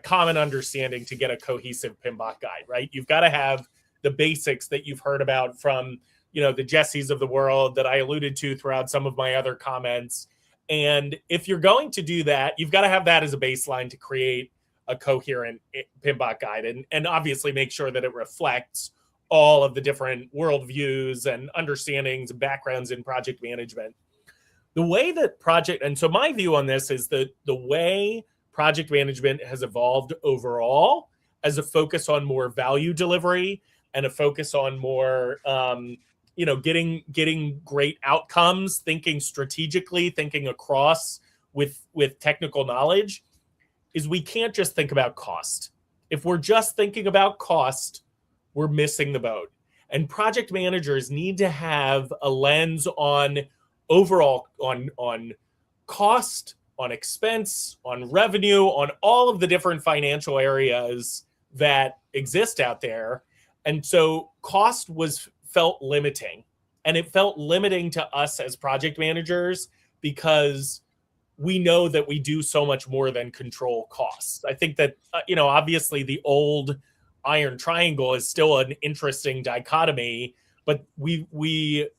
common understanding to get a cohesive PMBOK guide, right? You've got to have the basics that you've heard about from, the Jessies of the world that I alluded to throughout some of my other comments. And if you're going to do that, you've got to have that as a baseline to create a coherent PMBOK guide, and obviously make sure that it reflects all of the different worldviews and understandings and backgrounds in project management. The way that so my view on this is that the way project management has evolved overall as a focus on more value delivery and a focus on more, getting great outcomes, thinking strategically, thinking across with technical knowledge, is we can't just think about cost. If we're just thinking about cost, we're missing the boat. And project managers need to have a lens on overall, on cost, on expense, on revenue, on all of the different financial areas that exist out there. And so cost felt limiting, and it felt limiting to us as project managers because we know that we do so much more than control costs. I think that, obviously the old iron triangle is still an interesting dichotomy, but the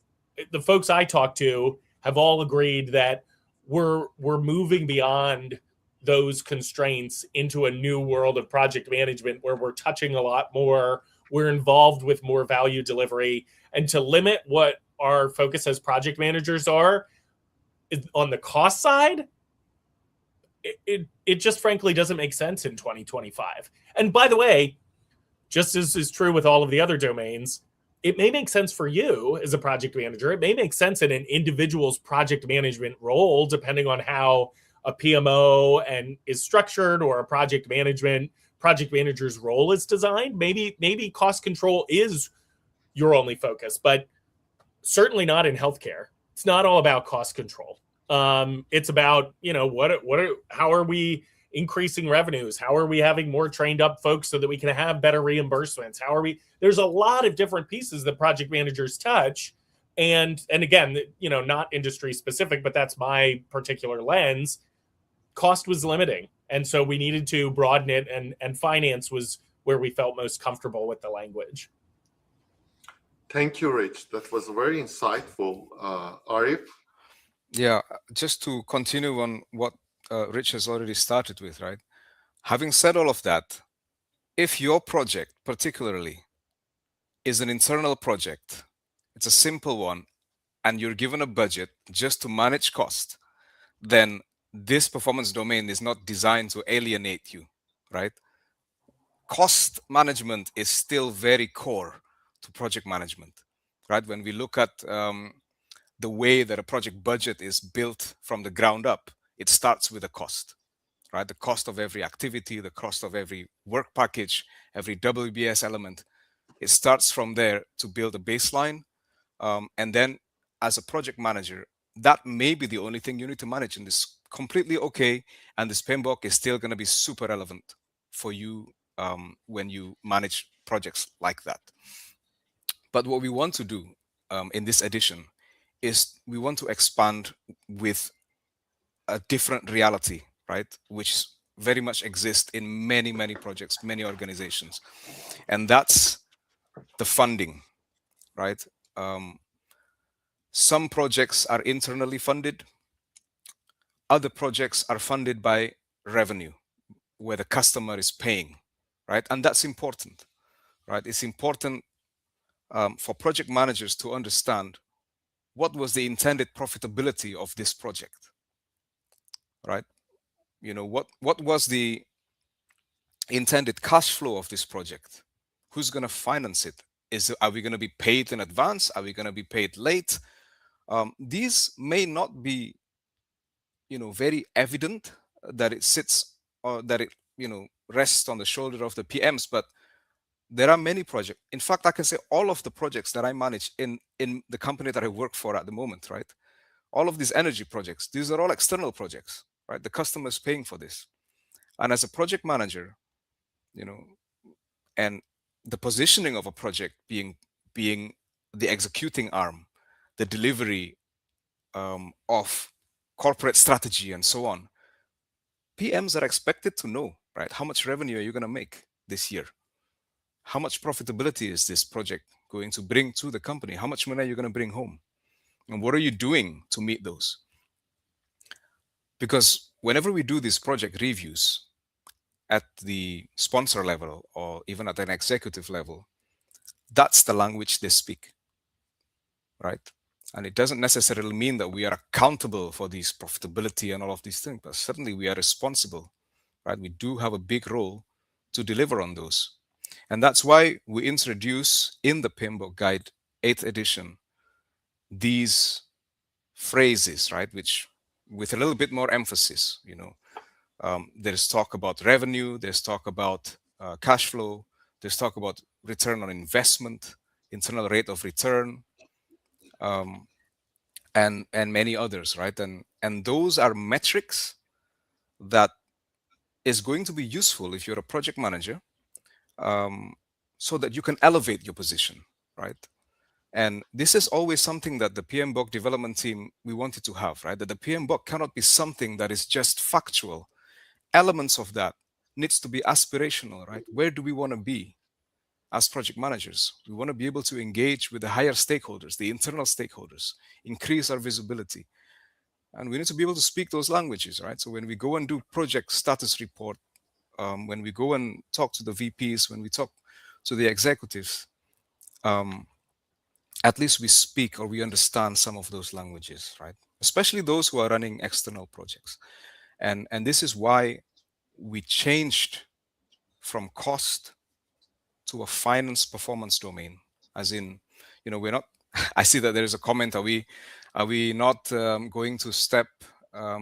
folks I talk to have all agreed that we're moving beyond those constraints into a new world of project management where we're touching a lot more, we're involved with more value delivery. And to limit what our focus as project managers are on the cost side it just frankly doesn't make sense in 2025. And by the way, just as is true with all of the other domains, it may make sense for you as a project manager. It may make sense in an individual's project management role, depending on how a PMO and is structured, or a project manager's role is designed. Maybe cost control is your only focus, but certainly not in healthcare. It's not all about cost control. It's about, how are we increasing revenues? How are we having more trained up folks so that we can have better reimbursements? There's a lot of different pieces that project managers touch. And again, not industry specific, but that's my particular lens. Cost was limiting. And so we needed to broaden it, and finance was where we felt most comfortable with the language. Thank you, Rich. That was very insightful. Arif? Yeah, just to continue on what Rich has already started with, right? Having said all of that, if your project particularly is an internal project, it's a simple one, and you're given a budget just to manage cost, then this performance domain is not designed to alienate you, right? Cost management is still very core to project management, right? When we look at the way that a project budget is built from the ground up, it starts with a cost, right? The cost of every activity, the cost of every work package, every WBS element. It starts from there to build a baseline. And then as a project manager, that may be the only thing you need to manage, and this completely okay. And this PMBOK is still going to be super relevant for you when you manage projects like that. But what we want to do in this edition is we want to expand with a different reality, right? Which very much exists in many, many projects, many organizations. And that's the funding, right? Some projects are internally funded. Other projects are funded by revenue, where the customer is paying, right? And that's important, right? It's important for project managers to understand what was the intended profitability of this project, right? What was the intended cash flow of this project? Who's going to finance it? Are we going to be paid in advance? Are we going to be paid late? These may not be, very evident that it sits or that it, rests on the shoulder of the PMs, but there are many projects. In fact, I can say all of the projects that I manage in the company that I work for at the moment, right? All of these energy projects, these are all external projects, right? The customer is paying for this. And as a project manager, and the positioning of a project being the executing arm, the delivery of corporate strategy and so on, PMs are expected to know, right? How much revenue are you going to make this year? How much profitability is this project going to bring to the company? How much money are you going to bring home? And what are you doing to meet those? Because whenever we do these project reviews at the sponsor level or even at an executive level, that's the language they speak, right? And it doesn't necessarily mean that we are accountable for these profitability and all of these things, but certainly we are responsible, right? We do have a big role to deliver on those. And that's why we introduce in the PMBOK Guide 8th edition these phrases, right? Which with a little bit more emphasis, there's talk about revenue, there's talk about cash flow, there's talk about return on investment, internal rate of return, and many others, right? And those are metrics that is going to be useful if you're a project manager, so that you can elevate your position, right? And this is always something that the PMBOK development team, we wanted to have, right? That the PMBOK cannot be something that is just factual. Elements of that needs to be aspirational, right? Where do we want to be as project managers? We want to be able to engage with the higher stakeholders, the internal stakeholders, increase our visibility. And we need to be able to speak those languages, right? So when we go and do project status report, when we go and talk to the VPs, when we talk to the executives, at least we speak or we understand some of those languages, right? Especially those who are running external projects. And this is why we changed from cost to a finance performance domain. As in, we're not, I see that there is a comment, are we not going to step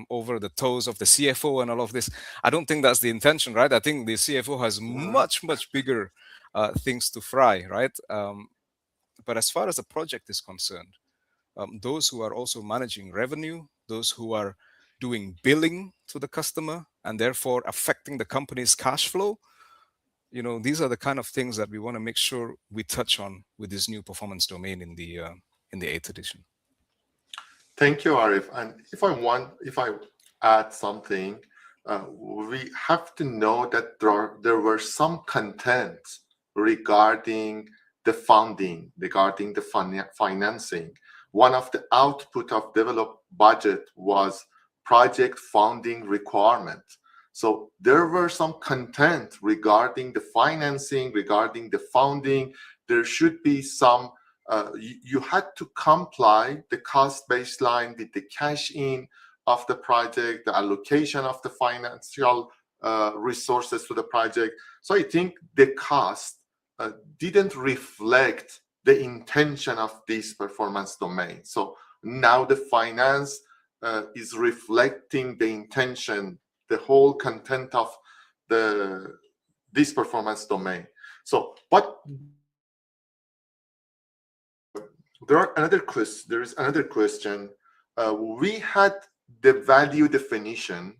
over the toes of the CFO and all of this? I don't think that's the intention, right? I think the CFO has much bigger things to fry, right? But as far as the project is concerned, those who are also managing revenue, those who are doing billing to the customer and therefore affecting the company's cash flow, these are the kind of things that we want to make sure we touch on with this new performance domain in the 8th edition. Thank you, Arif. And if I add something, we have to know that there were some content regarding the funding, regarding the financing. One of the output of developed budget was project funding requirement. So there were some content regarding the financing, regarding the funding. There should be some, you had to comply the cost baseline with the cash in of the project, the allocation of the financial resources to the project. So I think the cost didn't reflect the intention of this performance domain. So now the finance is reflecting the intention, the whole content of this performance domain. So, but there is another question. We had the value definition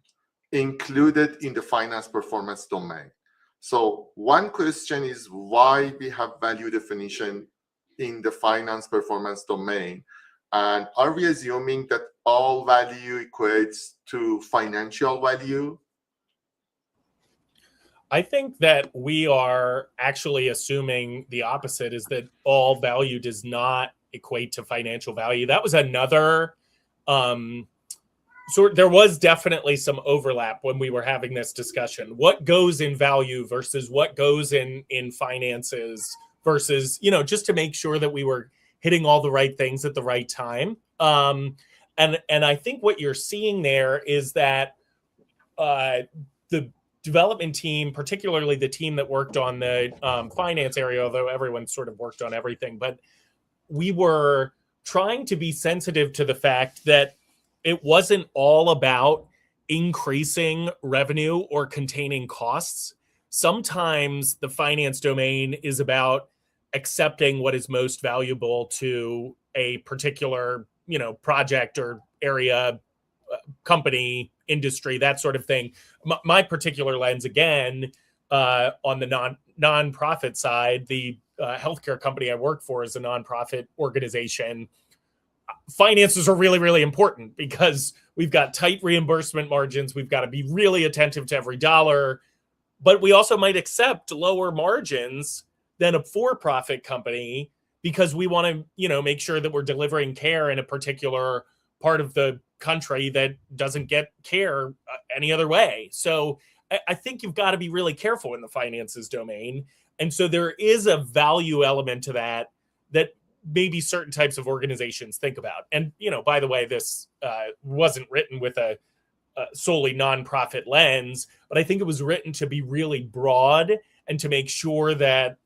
included in the finance performance domain. So one question is why we have value definition in the finance performance domain, and are we assuming that all value equates to financial value? I think that we are actually assuming the opposite, is that all value does not equate to financial value. That was another there was definitely some overlap when we were having this discussion. What goes in value versus what goes in finances versus, just to make sure that we were hitting all the right things at the right time. And I think what you're seeing there is that the development team, particularly the team that worked on the finance area, although everyone sort of worked on everything, but we were trying to be sensitive to the fact that it wasn't all about increasing revenue or containing costs. Sometimes the finance domain is about accepting what is most valuable to a particular, project or area, company, industry, that sort of thing. My particular lens, again, on the non-profit side, the healthcare company I work for is a nonprofit organization. Finances are really, really important because we've got tight reimbursement margins. We've got to be really attentive to every dollar, but we also might accept lower margins than a for-profit company because we want to, make sure that we're delivering care in a particular part of the country that doesn't get care any other way. So I think you've got to be really careful in the finances domain. And so there is a value element to that maybe certain types of organizations think about. And, by the way, this wasn't written with a solely nonprofit lens, but I think it was written to be really broad and to make sure that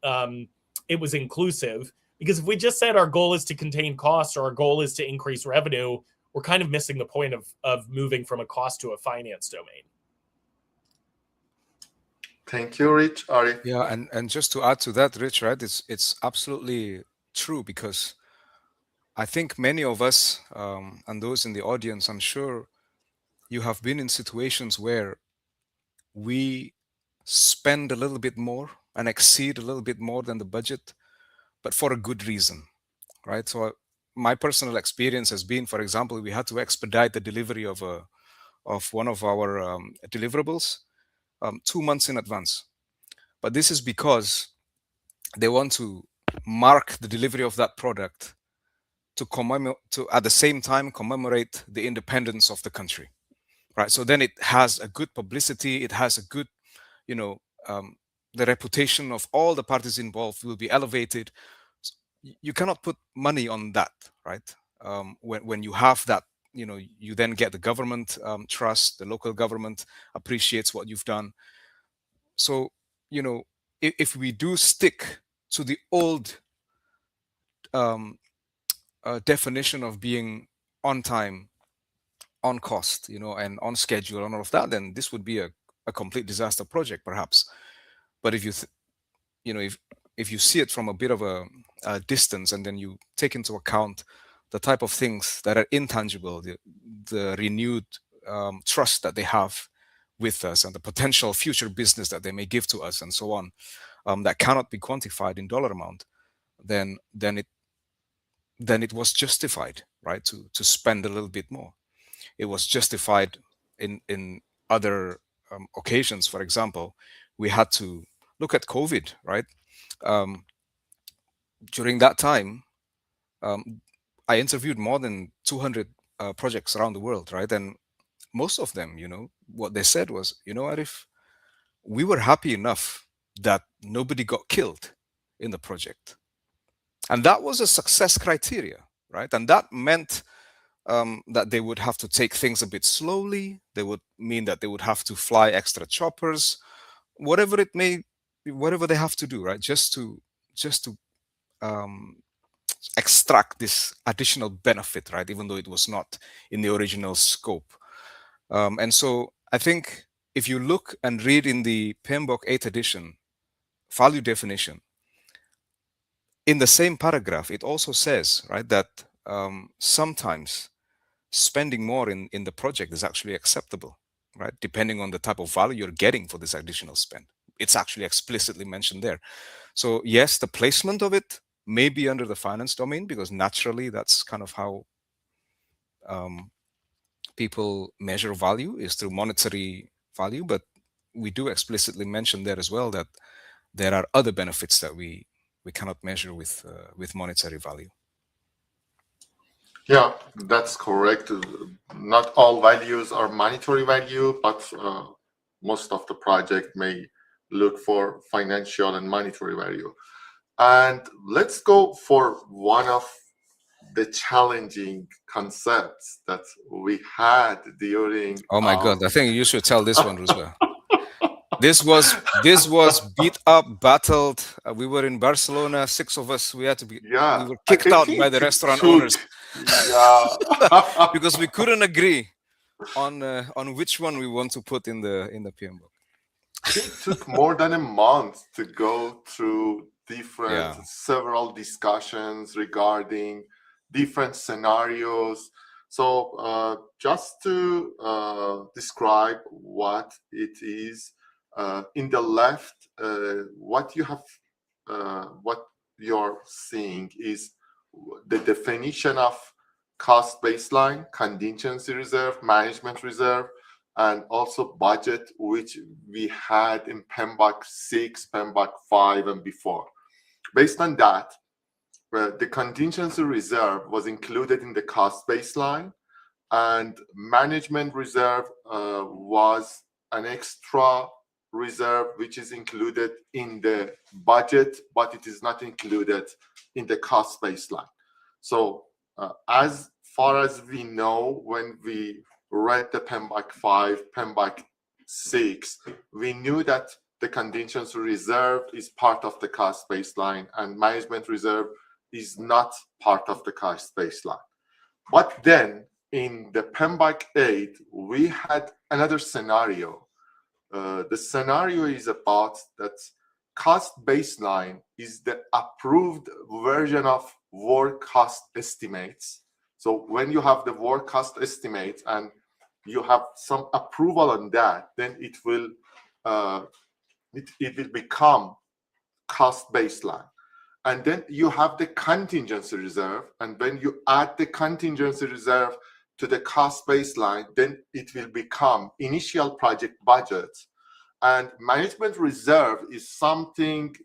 it was inclusive. Because if we just said our goal is to contain costs or our goal is to increase revenue, we're kind of missing the point of moving from a cost to a finance domain. Thank you, Rich. Arif? Yeah, and just to add to that, Rich, right? It's absolutely true, because I think many of us and those in the audience, I'm sure you have been in situations where we spend a little bit more and exceed a little bit more than the budget, but for a good reason, right? So my personal experience has been, for example, we had to expedite the delivery of one of our deliverables 2 months in advance. But this is because they want to mark the delivery of that product to at the same time commemorate the independence of the country, right? So then it has a good publicity, it has a good, the reputation of all the parties involved will be elevated. You cannot put money on that, right? When you have that you then get the government trust, the local government appreciates what you've done. So, if we do stick to the old definition of being on time, on cost, and on schedule and all of that, then this would be a complete disaster project, perhaps. But if if you see it from a bit of a distance, and then you take into account the type of things that are intangible, the renewed trust that they have with us, and the potential future business that they may give to us, and so on, that cannot be quantified in dollar amount, then it was justified, right, to spend a little bit more. It was justified in other occasions. For example, we had to look at COVID, right? During that time, I interviewed more than 200 projects around the world, right? And most of them, what they said was, Arif, we were happy enough that nobody got killed in the project. And that was a success criteria, right? And that meant that they would have to take things a bit slowly. They would mean that they would have to fly extra choppers, whatever they have to do, right? Just to extract this additional benefit, right? Even though it was not in the original scope. And so I think if you look and read in the PMBOK 8th edition value definition, in the same paragraph, it also says, right, that sometimes spending more in the project is actually acceptable, right? Depending on the type of value you're getting for this additional spend. It's actually explicitly mentioned there. So yes, the placement of it may be under the finance domain, because naturally that's kind of how people measure value, is through monetary value. But we do explicitly mention there as well that there are other benefits that we cannot measure with monetary value. Yeah, that's correct. Not all values are monetary value, but most of the project may look for financial and monetary value. And let's go for one of the challenging concepts that we had during. Oh my God! I think you should tell this one, Rusba. This was beat up, battled. We were in Barcelona, 6 of us. We had to be. Yeah, we were kicked out by the restaurant owners. Yeah, because we couldn't agree on which one we want to put in the PMBOK. It took more than a month to go through several discussions regarding different scenarios. So just to describe what it is, in the left, what you're seeing is the definition of cost baseline, contingency reserve, management reserve, and also budget, which we had in PMBOK 6, PMBOK 5, and before. Based on that, the contingency reserve was included in the cost baseline, and management reserve was an extra reserve which is included in the budget, but it is not included in the cost baseline. So as far as we know, when we read the PMBOK 5, PMBOK 6, we knew that the contingency reserve is part of the cost baseline and management reserve is not part of the cost baseline. But then in the PMBOK 8, we had another scenario. The scenario is about that cost baseline is the approved version of work cost estimates. So when you have the work cost estimates and you have some approval on that, then it will become cost baseline. And then you have the contingency reserve, and when you add the contingency reserve to the cost baseline, then it will become initial project budget. And management reserve is something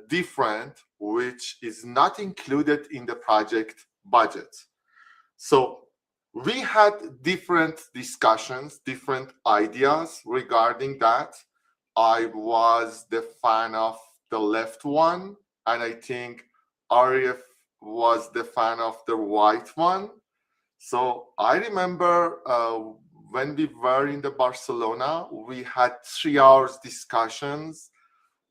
different, which is not included in the project budget. So we had different discussions, different ideas regarding that. I was the fan of the left one, and I think Arif was the fan of the right one. So I remember when we were in the Barcelona, we had 3 hours discussions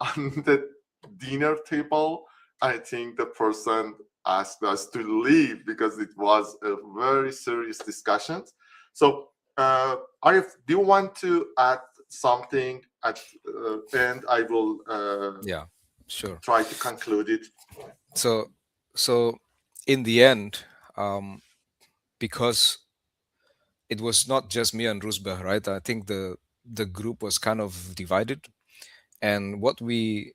on the dinner table. I think the person asked us to leave because it was a very serious discussion. So Arif, do you want to add something at end? I will Yeah, sure. try to conclude it. So in the end, because it was not just me and Rusbeh, right? I think the group was kind of divided, and what we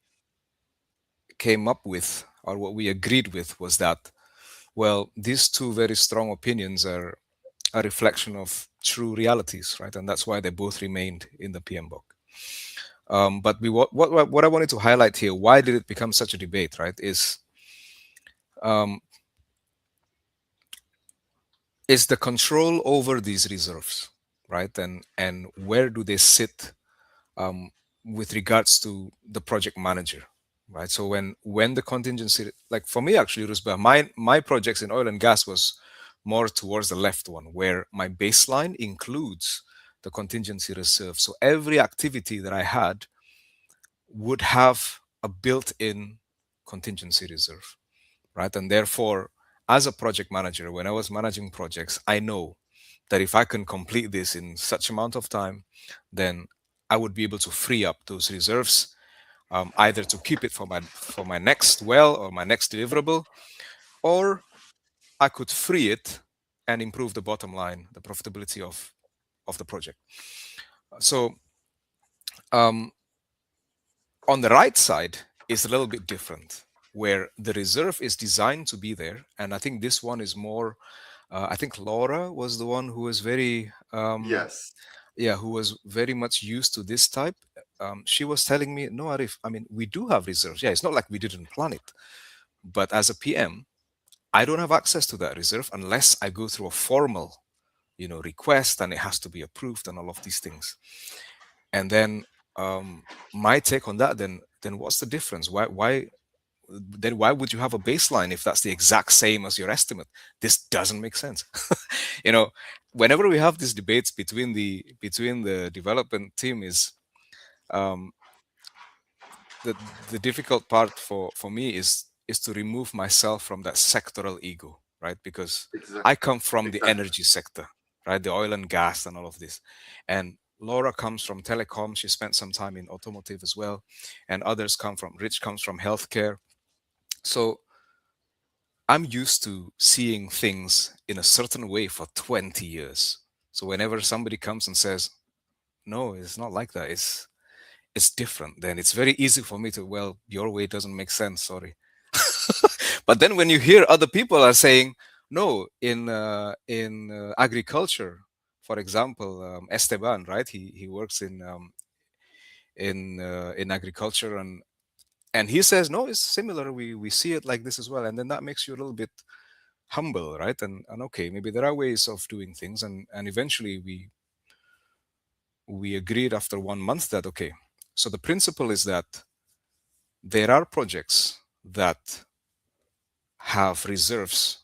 came up with, or what we agreed with, was that, well, these two very strong opinions are a reflection of true realities, right? And that's why they both remained in the PMBOK. But what I wanted to highlight here, why did it become such a debate, right? Is the control over these reserves, right? And where do they sit with regards to the project manager, right? So when the contingency, like for me actually, Rusba, my projects in oil and gas was more towards the left one, where my baseline includes the contingency reserve. So every activity that I had would have a built-in contingency reserve, right? And therefore, as a project manager, when I was managing projects, I know that if I can complete this in such amount of time, then I would be able to free up those reserves, either to keep it for my next well or my next deliverable, or I could free it and improve the bottom line, the profitability of the project. So on the right side is a little bit different, where the reserve is designed to be there. And I think this one is more, I think Laura was the one who was very, Yes. yeah, who was very much used to this type. She was telling me, no, Arif, I mean, we do have reserves. Yeah, it's not like we didn't plan it. But as a PM, I don't have access to that reserve unless I go through a formal, request, and it has to be approved and all of these things. And then my take on that, then what's the difference? Why would you have a baseline if that's the exact same as your estimate? This doesn't make sense. Whenever we have these debates between the development team, is the difficult part for me is to remove myself from that sectoral ego, right? Because Exactly. I come from the energy sector, right? The oil and gas and all of this. And Laura comes from telecom. She spent some time in automotive as well. And Rich comes from healthcare. So I'm used to seeing things in a certain way for 20 years. So whenever somebody comes and says, no, it's not like that, it's different, then it's very easy for me to, well, your way doesn't make sense, sorry. But then when you hear other people are saying, no, in agriculture, for example, Esteban, right? He works in agriculture, and he says, no, it's similar. We see it like this as well. And then that makes you a little bit humble, right? And okay, maybe there are ways of doing things. And eventually we agreed after 1 month that, okay, so the principle is that there are projects that have reserves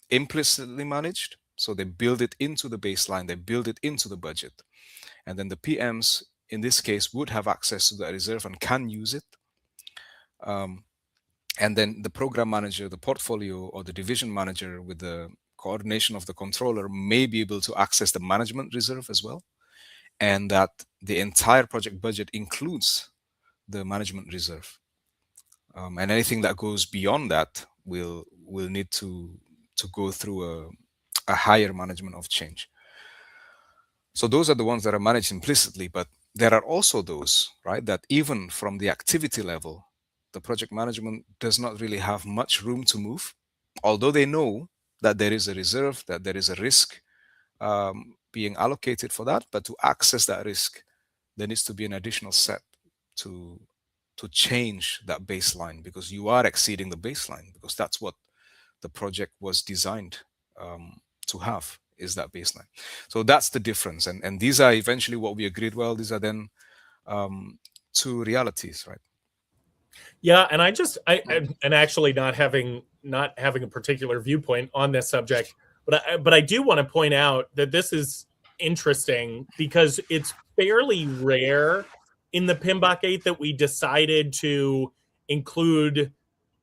implicitly managed. So they build it into the baseline, they build it into the budget. And then the PMs, in this case, would have access to that reserve and can use it. And then the program manager, the portfolio, or the division manager, with the coordination of the controller, may be able to access the management reserve as well. And that the entire project budget includes the management reserve. And anything that goes beyond that will need to go through a higher management of change. So those are the ones that are managed implicitly, but there are also those, right, that even from the activity level, the project management does not really have much room to move, although they know that there is a reserve, that there is a risk being allocated for that. But to access that risk, there needs to be an additional step to change that baseline, because you are exceeding the baseline, because that's what the project was designed to have, is that baseline. So that's the difference. And these are eventually what we agreed. Well, these are then two realities, right? Yeah, and actually not having a particular viewpoint on this subject, But I do want to point out that this is interesting because it's fairly rare in the PMBOK 8 that we decided to include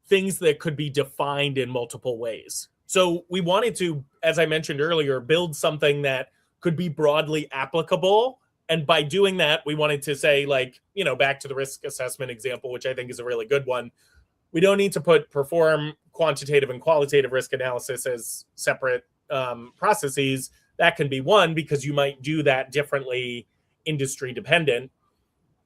things that could be defined in multiple ways. So we wanted to, as I mentioned earlier, build something that could be broadly applicable. And by doing that, we wanted to say, like, back to the risk assessment example, which I think is a really good one. We don't need to perform quantitative and qualitative risk analysis as separate processes. That can be one because you might do that differently, industry dependent.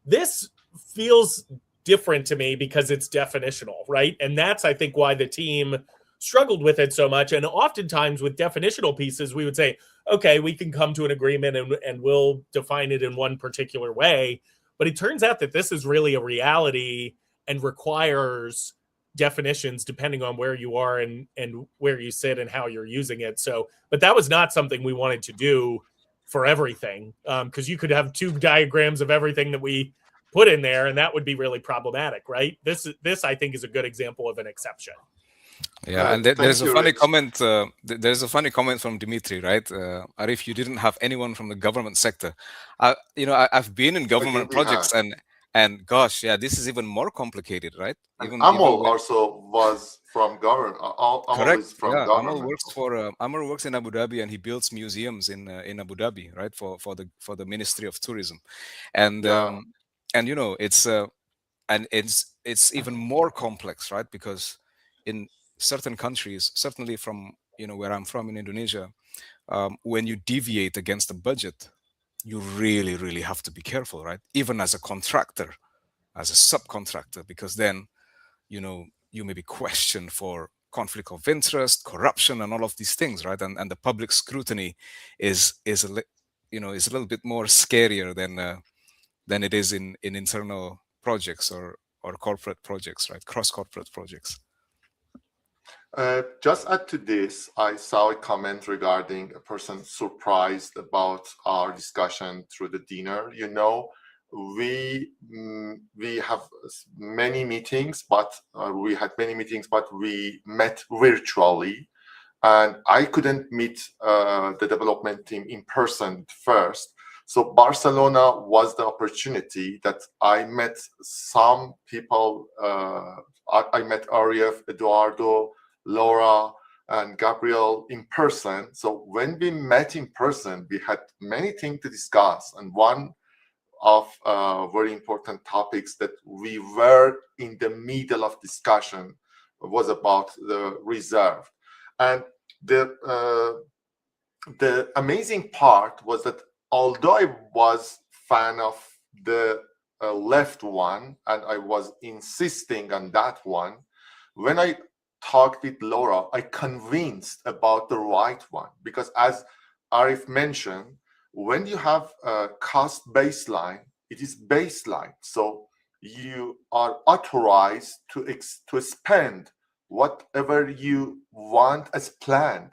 This feels different to me because it's definitional, right? And that's, I think, why the team struggled with it so much. And oftentimes with definitional pieces, we would say, okay, we can come to an agreement and we'll define it in one particular way. But it turns out that this is really a reality and requires definitions depending on where you are and where you sit and how you're using it. So, but that was not something we wanted to do for everything, because you could have 2 diagrams of everything that we put in there, and that would be really problematic, right? This I think is a good example of an exception. Yeah, and there's a funny comment. There's a funny comment from Dimitri, right? Arif, you didn't have anyone from the government sector. I've been in government projects, and gosh, yeah, this is even more complicated, right? Amol also was from government. Correct. Is from yeah, government. Amol works in Abu Dhabi, and he builds museums in Abu Dhabi, right? For the Ministry of Tourism, and it's even more complex, right? Because in certain countries, certainly from where I'm from in Indonesia, when you deviate against the budget, you really, really have to be careful, right? Even as a contractor, as a subcontractor, because then you may be questioned for conflict of interest, corruption, and all of these things, right? And the public scrutiny is a little bit more scarier than it is in internal projects or corporate projects, right? Cross corporate projects. Just add to this, I saw a comment regarding a person surprised about our discussion through the dinner. We have many meetings, but we met virtually, and I couldn't meet the development team in person first. So Barcelona was the opportunity that I met some people. I met Arif, Eduardo, Laura, and Gabriel in person. So when we met in person, we had many things to discuss. And one of very important topics that we were in the middle of discussion was about the reserve. And the amazing part was that although I was fan of the left one, and I was insisting on that one, when I talked with Laura, I convinced about the right one, because as Arif mentioned, when you have a cost baseline, it is baseline. So you are authorized to spend whatever you want as planned.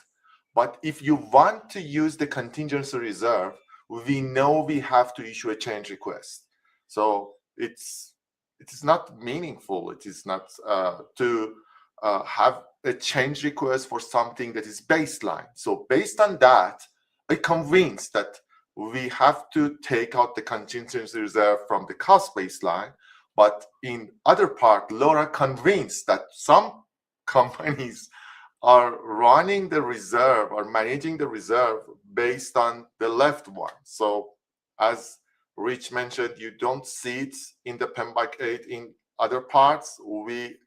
But if you want to use the contingency reserve, we know we have to issue a change request. So it is not meaningful. It is not to have a change request for something that is baseline. So based on that, I'm convinced that we have to take out the contingency reserve from the cost baseline. But in other part, Laura convinced that some companies are running the reserve or managing the reserve based on the left one. So as Rich mentioned, you don't see it in the PMBOK 8 in other parts. We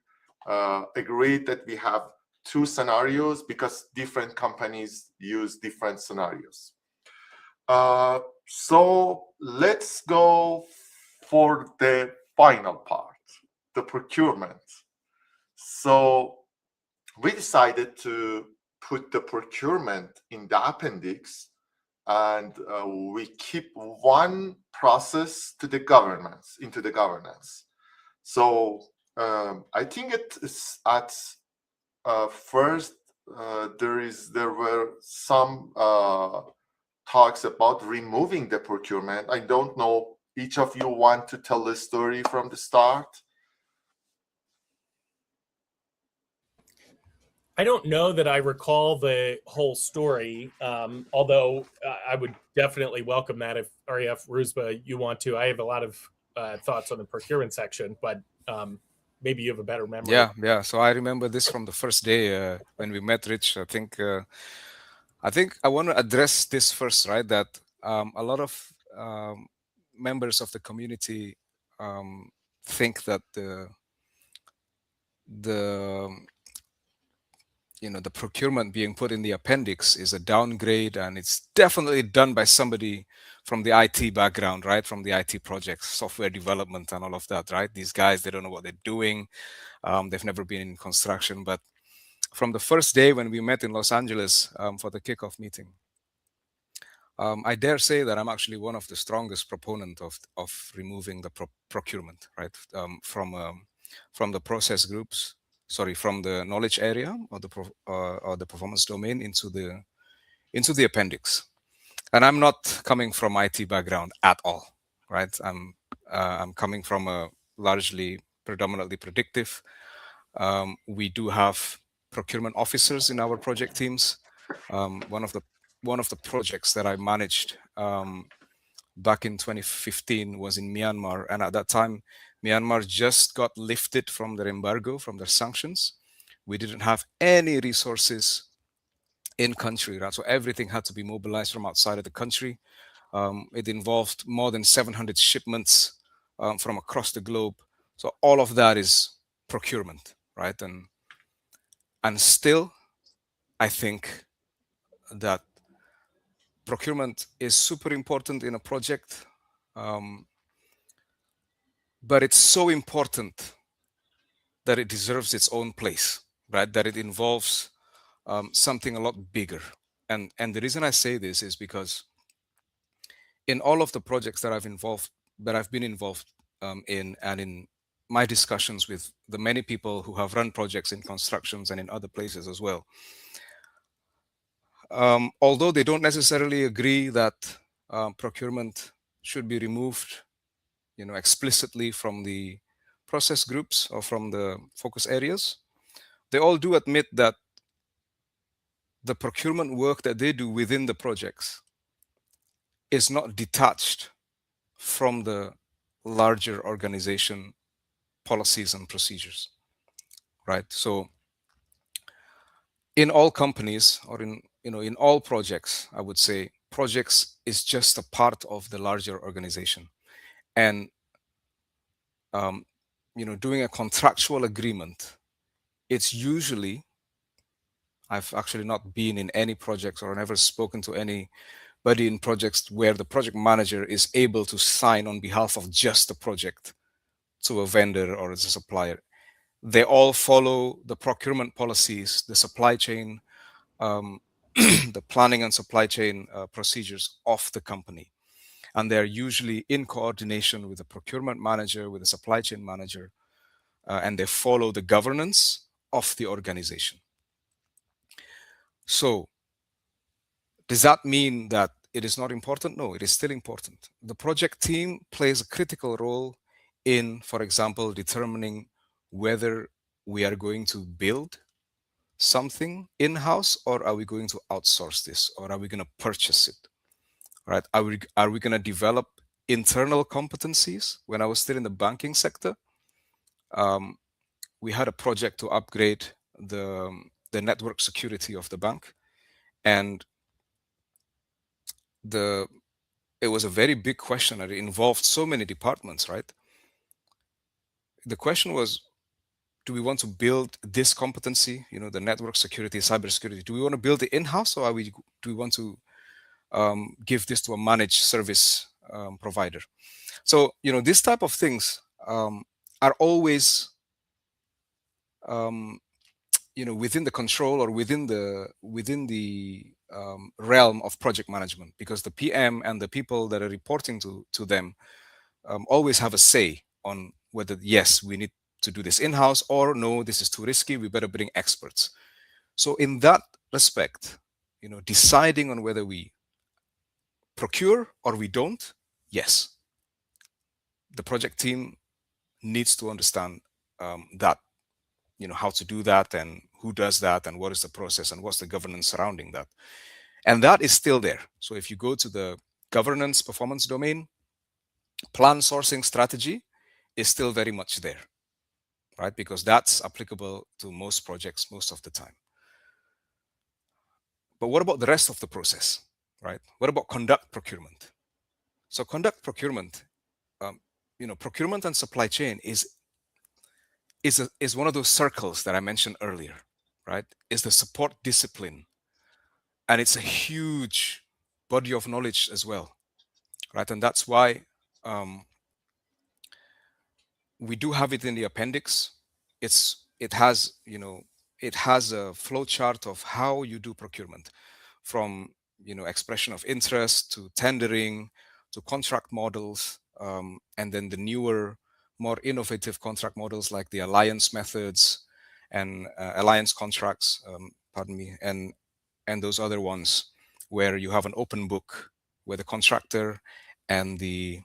agreed that we have 2 scenarios because different companies use different scenarios. So let's go for the final part, the procurement. So we decided to put the procurement in the appendix, and we keep one process to the governance, into the governance. So I think it is at first there were some talks about removing the procurement. I don't know, each of you want to tell the story from the start? I don't know that I recall the whole story, although I would definitely welcome that if REF Rusba you want to. I have a lot of thoughts on the procurement section, but maybe you have a better memory. Yeah. So I remember this from the first day when we met, Rich. I think I want to address this first, right? That a lot of members of the community think that the the procurement being put in the appendix is a downgrade, and it's definitely done by somebody from the IT background, right? From the IT projects, software development, and all of that, right? These guys, they don't know what they're doing. They've never been in construction. But from the first day when we met in Los Angeles for the kickoff meeting, I dare say that I'm actually one of the strongest proponent of removing the procurement, right? From the process groups, from the knowledge area or the performance domain into the appendix. And I'm not coming from IT background at all, right? I'm coming from a largely predominantly predictive. We do have procurement officers in our project teams. One of the projects that I managed back in 2015 was in Myanmar, and at that time, Myanmar just got lifted from their embargo, from their sanctions. We didn't have any resources in country, right? So everything had to be mobilized from outside of the country. It involved more than 700 shipments from across the globe. So all of that is procurement, right? And still, I think that procurement is super important in a project, but it's so important that it deserves its own place, right? That it involves something a lot bigger. And the reason I say this is because in all of the projects that I've been involved in, and in my discussions with the many people who have run projects in constructions and in other places as well, although they don't necessarily agree that procurement should be removed, explicitly from the process groups or from the focus areas, they all do admit that the procurement work that they do within the projects is not detached from the larger organization policies and procedures, right? So in all companies, or in all projects, I would say projects is just a part of the larger organization. And doing a contractual agreement, it's usually, I've actually not been in any projects or never spoken to anybody in projects where the project manager is able to sign on behalf of just the project to a vendor or as a supplier. They all follow the procurement policies, the supply chain, the planning and supply chain procedures of the company. And they're usually in coordination with the procurement manager, with the supply chain manager, and they follow the governance of the organization. So does that mean that it is not important? No, it is still important. The project team plays a critical role in, for example, determining whether we are going to build something in-house, or are we going to outsource this, or are we going to purchase it, right? Are we going to develop internal competencies? When I was still in the banking sector, we had a project to upgrade the network security of the bank, and it was a very big question, and it involved so many departments, right? The question was, do we want to build this competency, the network security, cybersecurity? Do we want to build it in-house, or do we want to give this to a managed service provider? So, this type of things are always, within the control or within the realm of project management, because the PM and the people that are reporting to them always have a say on whether, yes, we need to do this in-house, or no, this is too risky, we better bring experts. So in that respect, deciding on whether we procure or we don't, yes, the project team needs to understand that, how to do that and who does that and what is the process and what's the governance surrounding that. And that is still there. So if you go to the governance performance domain, plan, sourcing, strategy is still very much there, right? Because that's applicable to most projects most of the time. But what about the rest of the process, right? What about conduct procurement? So conduct procurement, procurement and supply chain is one of those circles that I mentioned earlier, right? Is the support discipline. And it's a huge body of knowledge as well, right? And that's why we do have it in the appendix. It has a flow chart of how you do procurement, from expression of interest to tendering to contract models, and then the newer, more innovative contract models like the alliance methods and alliance contracts, and those other ones where you have an open book where the contractor and the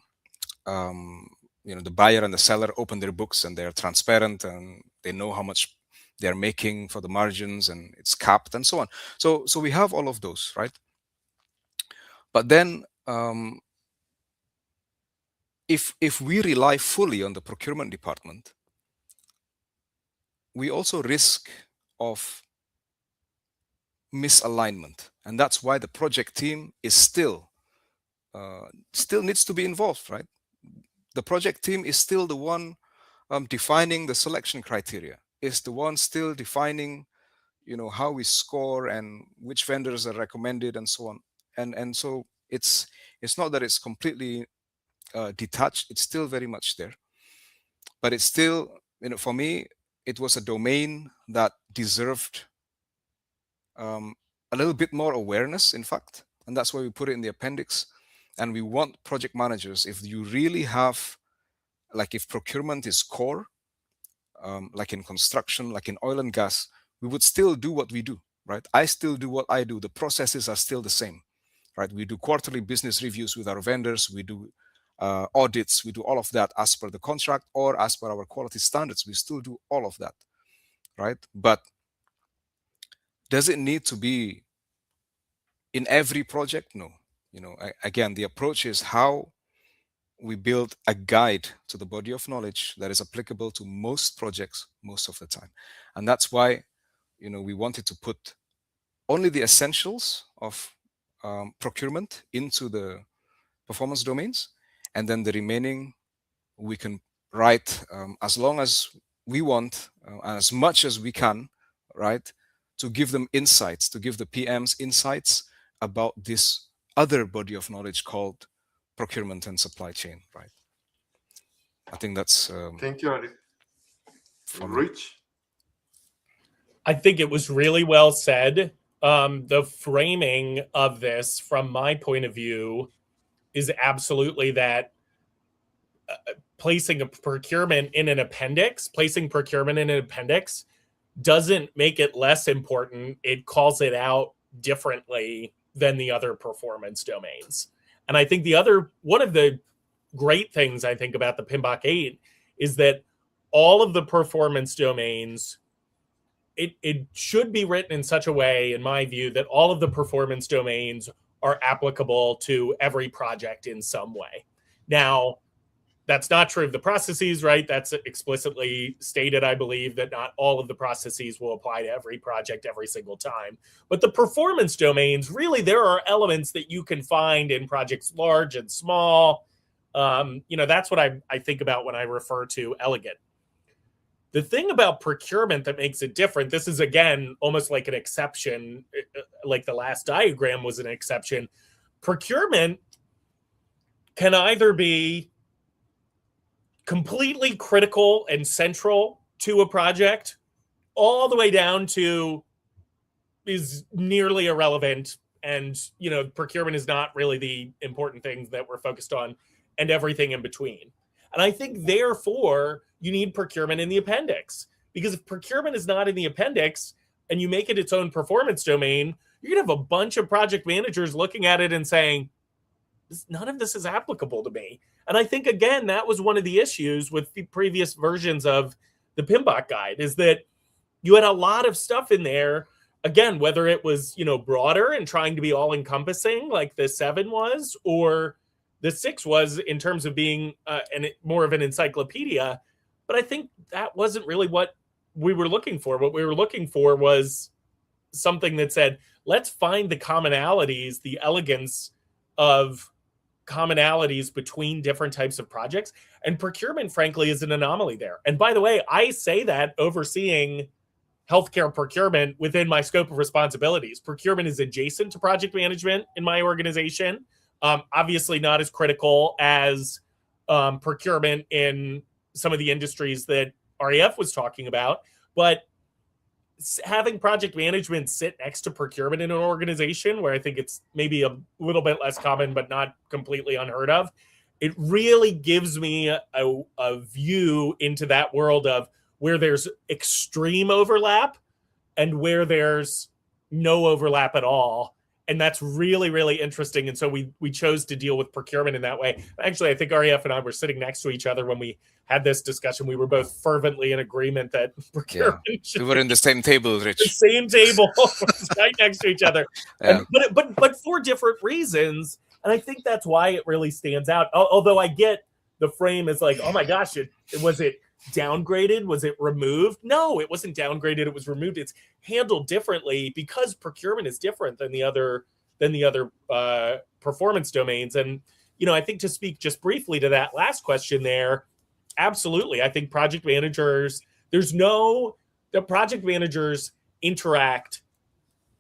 the buyer and the seller open their books and they're transparent and they know how much they're making for the margins and it's capped and so on. So we have all of those, right? But then if we rely fully on the procurement department, we also risk of misalignment, and that's why the project team is still needs to be involved, right? The project team is still the one defining the selection criteria, is the one still defining how we score and which vendors are recommended and so on. And so it's not that it's completely detached. It's still very much there, but it's still, for me, it was a domain that deserved a little bit more awareness, in fact, and that's why we put it in the appendix. And we want project managers, if you really have, like if procurement is core, like in construction, like in oil and gas, we would still do what we do, right? I still do what I do. The processes are still the same, right? We do quarterly business reviews with our vendors. We do audits. We do all of that as per the contract or as per our quality standards. We still do all of that, right? But does it need to be in every project? No. Again, the approach is how we build a guide to the body of knowledge that is applicable to most projects most of the time. And that's why, we wanted to put only the essentials of procurement into the performance domains, and then the remaining we can write as long as we want, as much as we can, right, to give them insights, to give the PMs insights about this other body of knowledge called procurement and supply chain, right? I think that's Thank you, Arif. Rich? I think it was really well said. The framing of this, from my point of view, is absolutely that placing procurement in an appendix doesn't make it less important. It calls it out differently than the other performance domains. And I think one of the great things I think about the PMBOK 8 is that all of the performance domains, it should be written in such a way, in my view, that all of the performance domains are applicable to every project in some way. Now, that's not true of the processes, right? That's explicitly stated, I believe, that not all of the processes will apply to every project every single time. But the performance domains, really, there are elements that you can find in projects large and small. That's what I think about when I refer to elegant. The thing about procurement that makes it different, this is, again, almost like an exception, like the last diagram was an exception. Procurement can either be completely critical and central to a project, all the way down to is nearly irrelevant, and procurement is not really the important things that we're focused on, and everything in between. And I think, therefore, you need procurement in the appendix, because if procurement is not in the appendix and you make it its own performance domain, you're going to have a bunch of project managers looking at it and saying, none of this is applicable to me. And I think, again, that was one of the issues with the previous versions of the PMBOK guide, is that you had a lot of stuff in there. Again, whether it was, broader and trying to be all encompassing like the 7 was, or the 6 was in terms of being more of an encyclopedia. But I think that wasn't really what we were looking for. What we were looking for was something that said, let's find the commonalities, the elegance of commonalities between different types of projects. And procurement, frankly, is an anomaly there. And by the way, I say that overseeing healthcare procurement within my scope of responsibilities. Procurement is adjacent to project management in my organization. Obviously not as critical as procurement in some of the industries that REF was talking about, but having project management sit next to procurement in an organization, where I think it's maybe a little bit less common, but not completely unheard of, it really gives me a view into that world of where there's extreme overlap and where there's no overlap at all. And that's really, really interesting. And so we chose to deal with procurement in that way. Actually, I think REF and I were sitting next to each other when we had this discussion. We were both fervently in agreement that procurement should we were in the same table, Rich. The same table, right next to each other. Yeah. But for different reasons. And I think that's why it really stands out. Although I get the frame is like, oh my gosh, was it downgraded? Was it removed? No, it wasn't downgraded. It was removed. It's handled differently because procurement is different than the other performance domains. And I think to speak just briefly to that last question there, absolutely. I think project managers, the project managers interact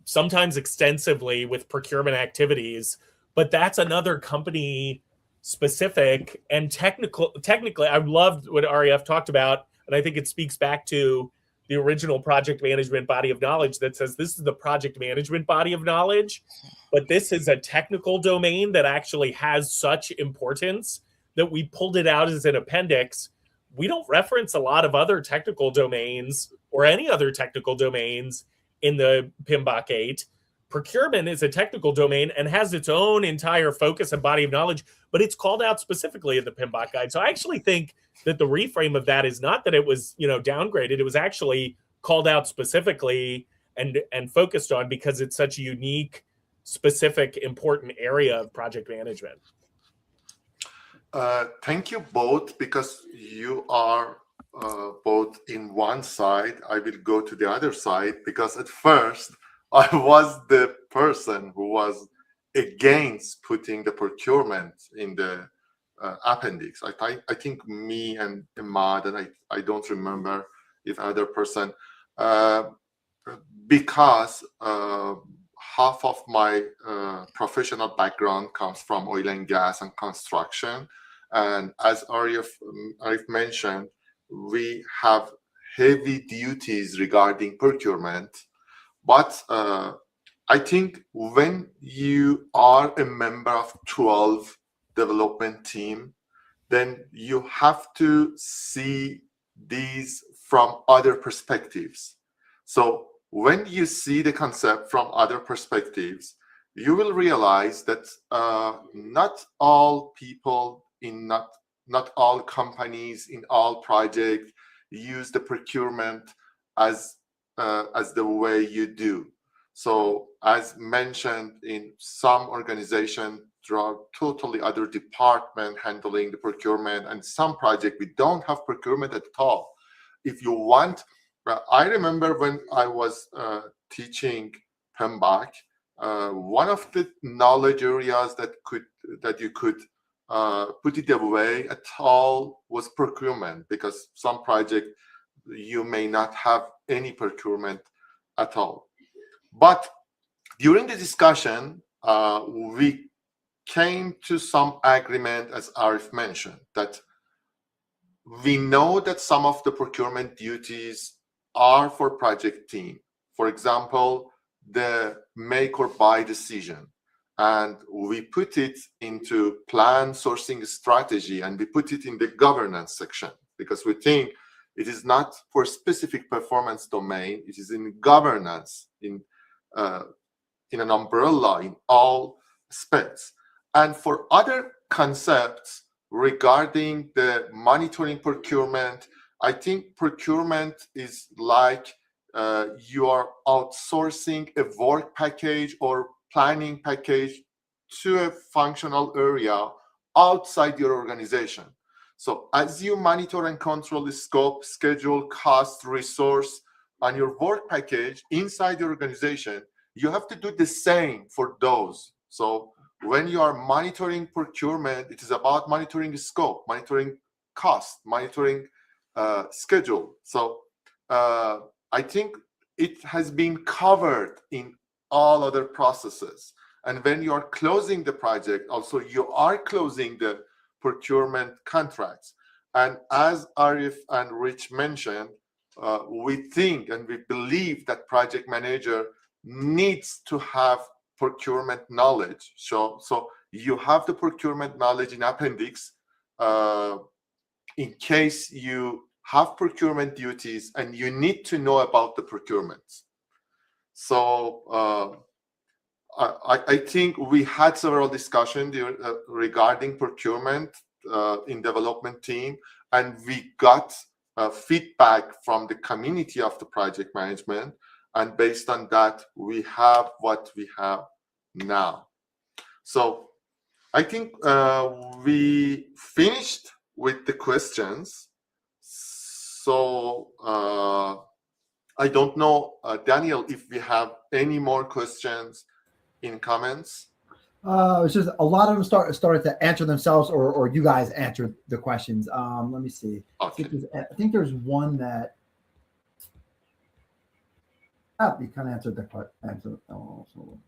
sometimes extensively with procurement activities, but that's another company specific and technically, I loved what REF talked about. And I think it speaks back to the original project management body of knowledge that says this is the project management body of knowledge, but this is a technical domain that actually has such importance that we pulled it out as an appendix. We don't reference a lot of other technical domains or any other technical domains in the PMBOK 8. Procurement is a technical domain and has its own entire focus and body of knowledge, but it's called out specifically in the PMBOK guide. So I actually think that the reframe of that is not that it was, downgraded. It was actually called out specifically and focused on because it's such a unique, specific, important area of project management. Thank you both, because you are both in one side. I will go to the other side, because at first I was the person who was against putting the procurement in the appendix. I think me and Ahmad, and I don't remember if other person, because half of my professional background comes from oil and gas and construction. And as Arif mentioned, we have heavy duties regarding procurement. But I think when you are a member of 12 development team, then you have to see these from other perspectives. So when you see the concept from other perspectives, you will realize that not all people in not all companies in all projects use the procurement as the way you do. So as mentioned, in some organizations, there are totally other department handling the procurement, and some project we don't have procurement at all. If you want, I remember when I was teaching PMBOK, one of the knowledge areas that you could put it away at all was procurement, because some project you may not have any procurement at all. But during the discussion, we came to some agreement, as Arif mentioned, that we know that some of the procurement duties are for project team. For example, the make or buy decision. And we put it into plan sourcing strategy, and we put it in the governance section, because we think it is not for specific performance domain. It is in governance, in an umbrella, in all aspects. And for other concepts regarding the monitoring procurement, I think procurement is like you are outsourcing a work package or planning package to a functional area outside your organization. So as you monitor and control the scope, schedule, cost, resource on your work package inside your organization, you have to do the same for those. So when you are monitoring procurement, it is about monitoring the scope, monitoring cost, monitoring schedule. So I think it has been covered in all other processes. And when you are closing the project, also you are closing the procurement contracts. And as Arif and Rich mentioned, we think and we believe that project manager needs to have procurement knowledge. So you have the procurement knowledge in appendix in case you have procurement duties and you need to know about the procurements. So I think we had several discussions regarding procurement in development team, and we got feedback from the community of the project management, and based on that, we have what we have now. So I think we finished with the questions. So I don't know, Daniel, if we have any more questions in comments. It's just a lot of them started to answer themselves, or you guys answered the questions. Let me see. Okay. I think there's one that you kind of answered the question.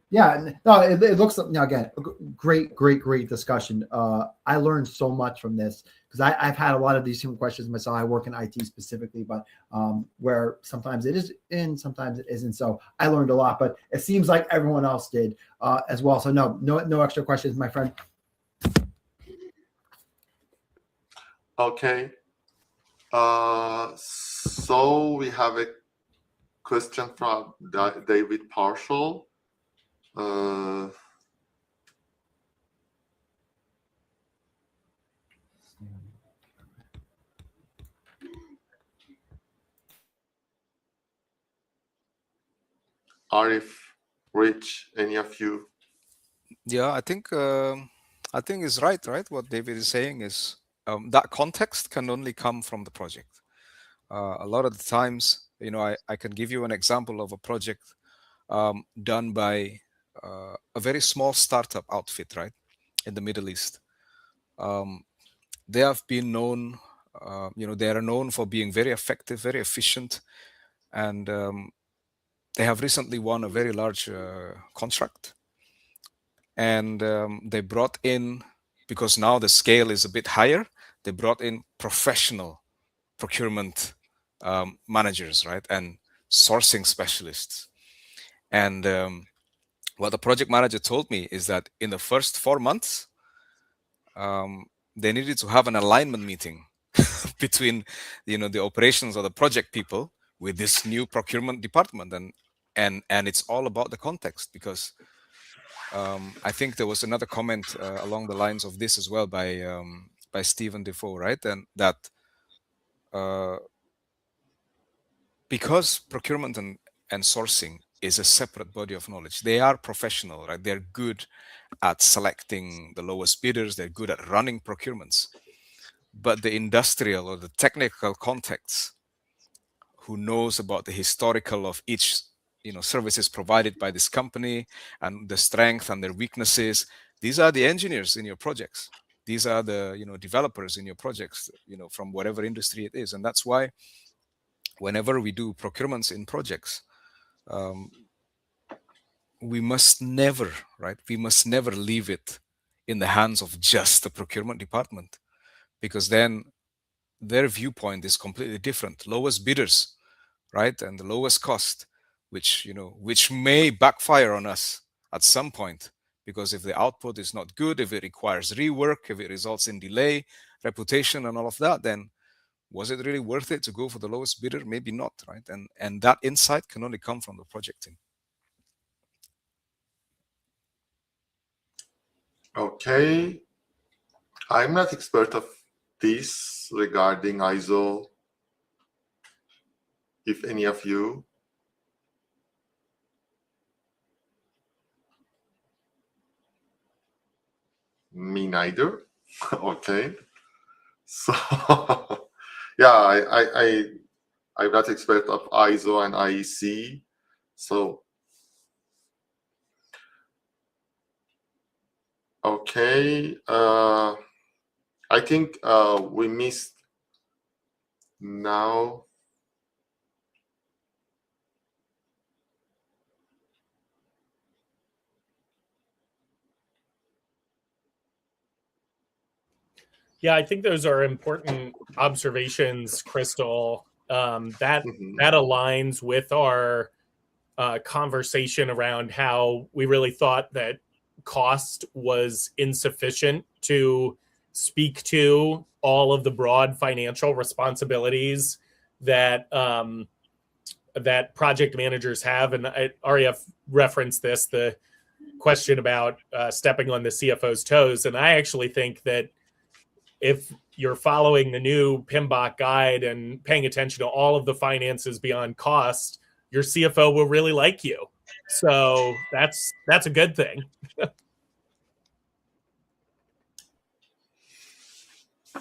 Yeah, no, it looks like, now again, great discussion. I learned so much from this because I've had a lot of these same questions myself. I work in IT specifically, but where sometimes it is in, sometimes it isn't. So I learned a lot, but it seems like everyone else did as well. So no extra questions, my friend. Okay. So we have a question from David Parshall. Arif, Rich, any of you? Yeah, I think it's right. What David is saying is that context can only come from the project. A lot of the times, I can give you an example of a project done by a very small startup outfit, right, in the Middle East. They have been known, they are known for being very effective, very efficient, and they have recently won a very large contract. And they brought in, because now the scale is a bit higher, they brought in professional procurement managers, right, and sourcing specialists. And what the project manager told me is that in the first 4 months, they needed to have an alignment meeting between, the operations of the project people with this new procurement department, and it's all about the context, because I think there was another comment along the lines of this as well by Stephen Defoe, right, and that because procurement and sourcing is a separate body of knowledge, they are professional, right? They're good at selecting the lowest bidders, they're good at running procurements, but the industrial or the technical context, who knows about the historical of each services provided by this company and the strength and their weaknesses, these are the engineers in your projects, these are the developers in your projects, from whatever industry it is. And that's why whenever we do procurements in projects, we must never leave it in the hands of just the procurement department, because then their viewpoint is completely different. Lowest bidders, right, and the lowest cost, which may backfire on us at some point, because if the output is not good, if it requires rework, if it results in delay, reputation, and all of that, then was it really worth it to go for the lowest bidder? Maybe not, right? And that insight can only come from the project team. Okay. I'm not expert of this regarding ISO. If any of you Me neither. Okay. So yeah, I'm not expert of ISO and IEC. So okay, I think we missed now. Yeah, I think those are important observations, Crystal. That Mhm. that aligns with our conversation around how we really thought that cost was insufficient to speak to all of the broad financial responsibilities that that project managers have. And REF referenced this, the question about stepping on the CFO's toes. And I actually think that if you're following the new PMBOK guide and paying attention to all of the finances beyond cost, your CFO will really like you. So that's a good thing.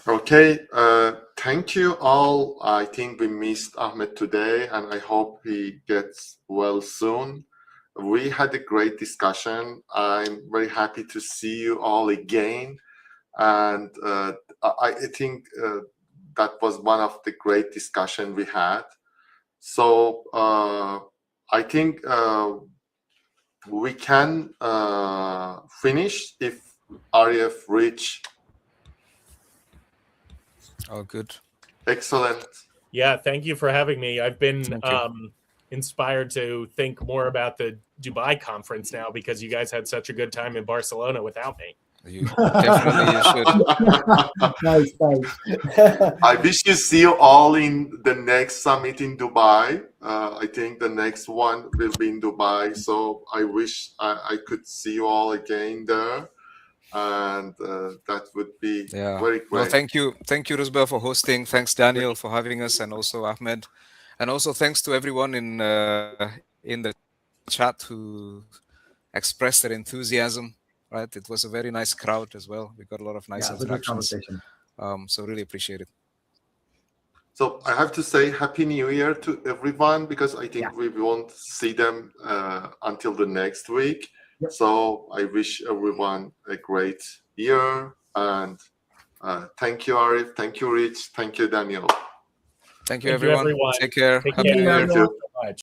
Okay, thank you all. I think we missed Ahmed today, and I hope he gets well soon. We had a great discussion. I'm very happy to see you all again. And I think that was one of the great discussion we had. So I think we can finish if REF reach. Oh, good. Excellent. Yeah, thank you for having me. I've been Thank you. inspired to think more about the Dubai conference now because you guys had such a good time in Barcelona without me. You definitely should. Nice. I wish you see you all in the next summit in Dubai. I think the next one will be in Dubai. So I wish I could see you all again there. And that would be very great. Well, thank you, Rusba, for hosting. Thanks, Daniel, for having us, and also Ahmed, and also thanks to everyone in the chat who expressed their enthusiasm. Right, it was a very nice crowd as well. We got a lot of nice interactions. So really appreciate it. So I have to say Happy New Year to everyone because I think we won't see them until the next week. Yep. So I wish everyone a great year, and thank you, Arif. Thank you, Rich. Thank you, Daniel. Thank you, everyone. Take care. Take Happy care. New Year. Thank you.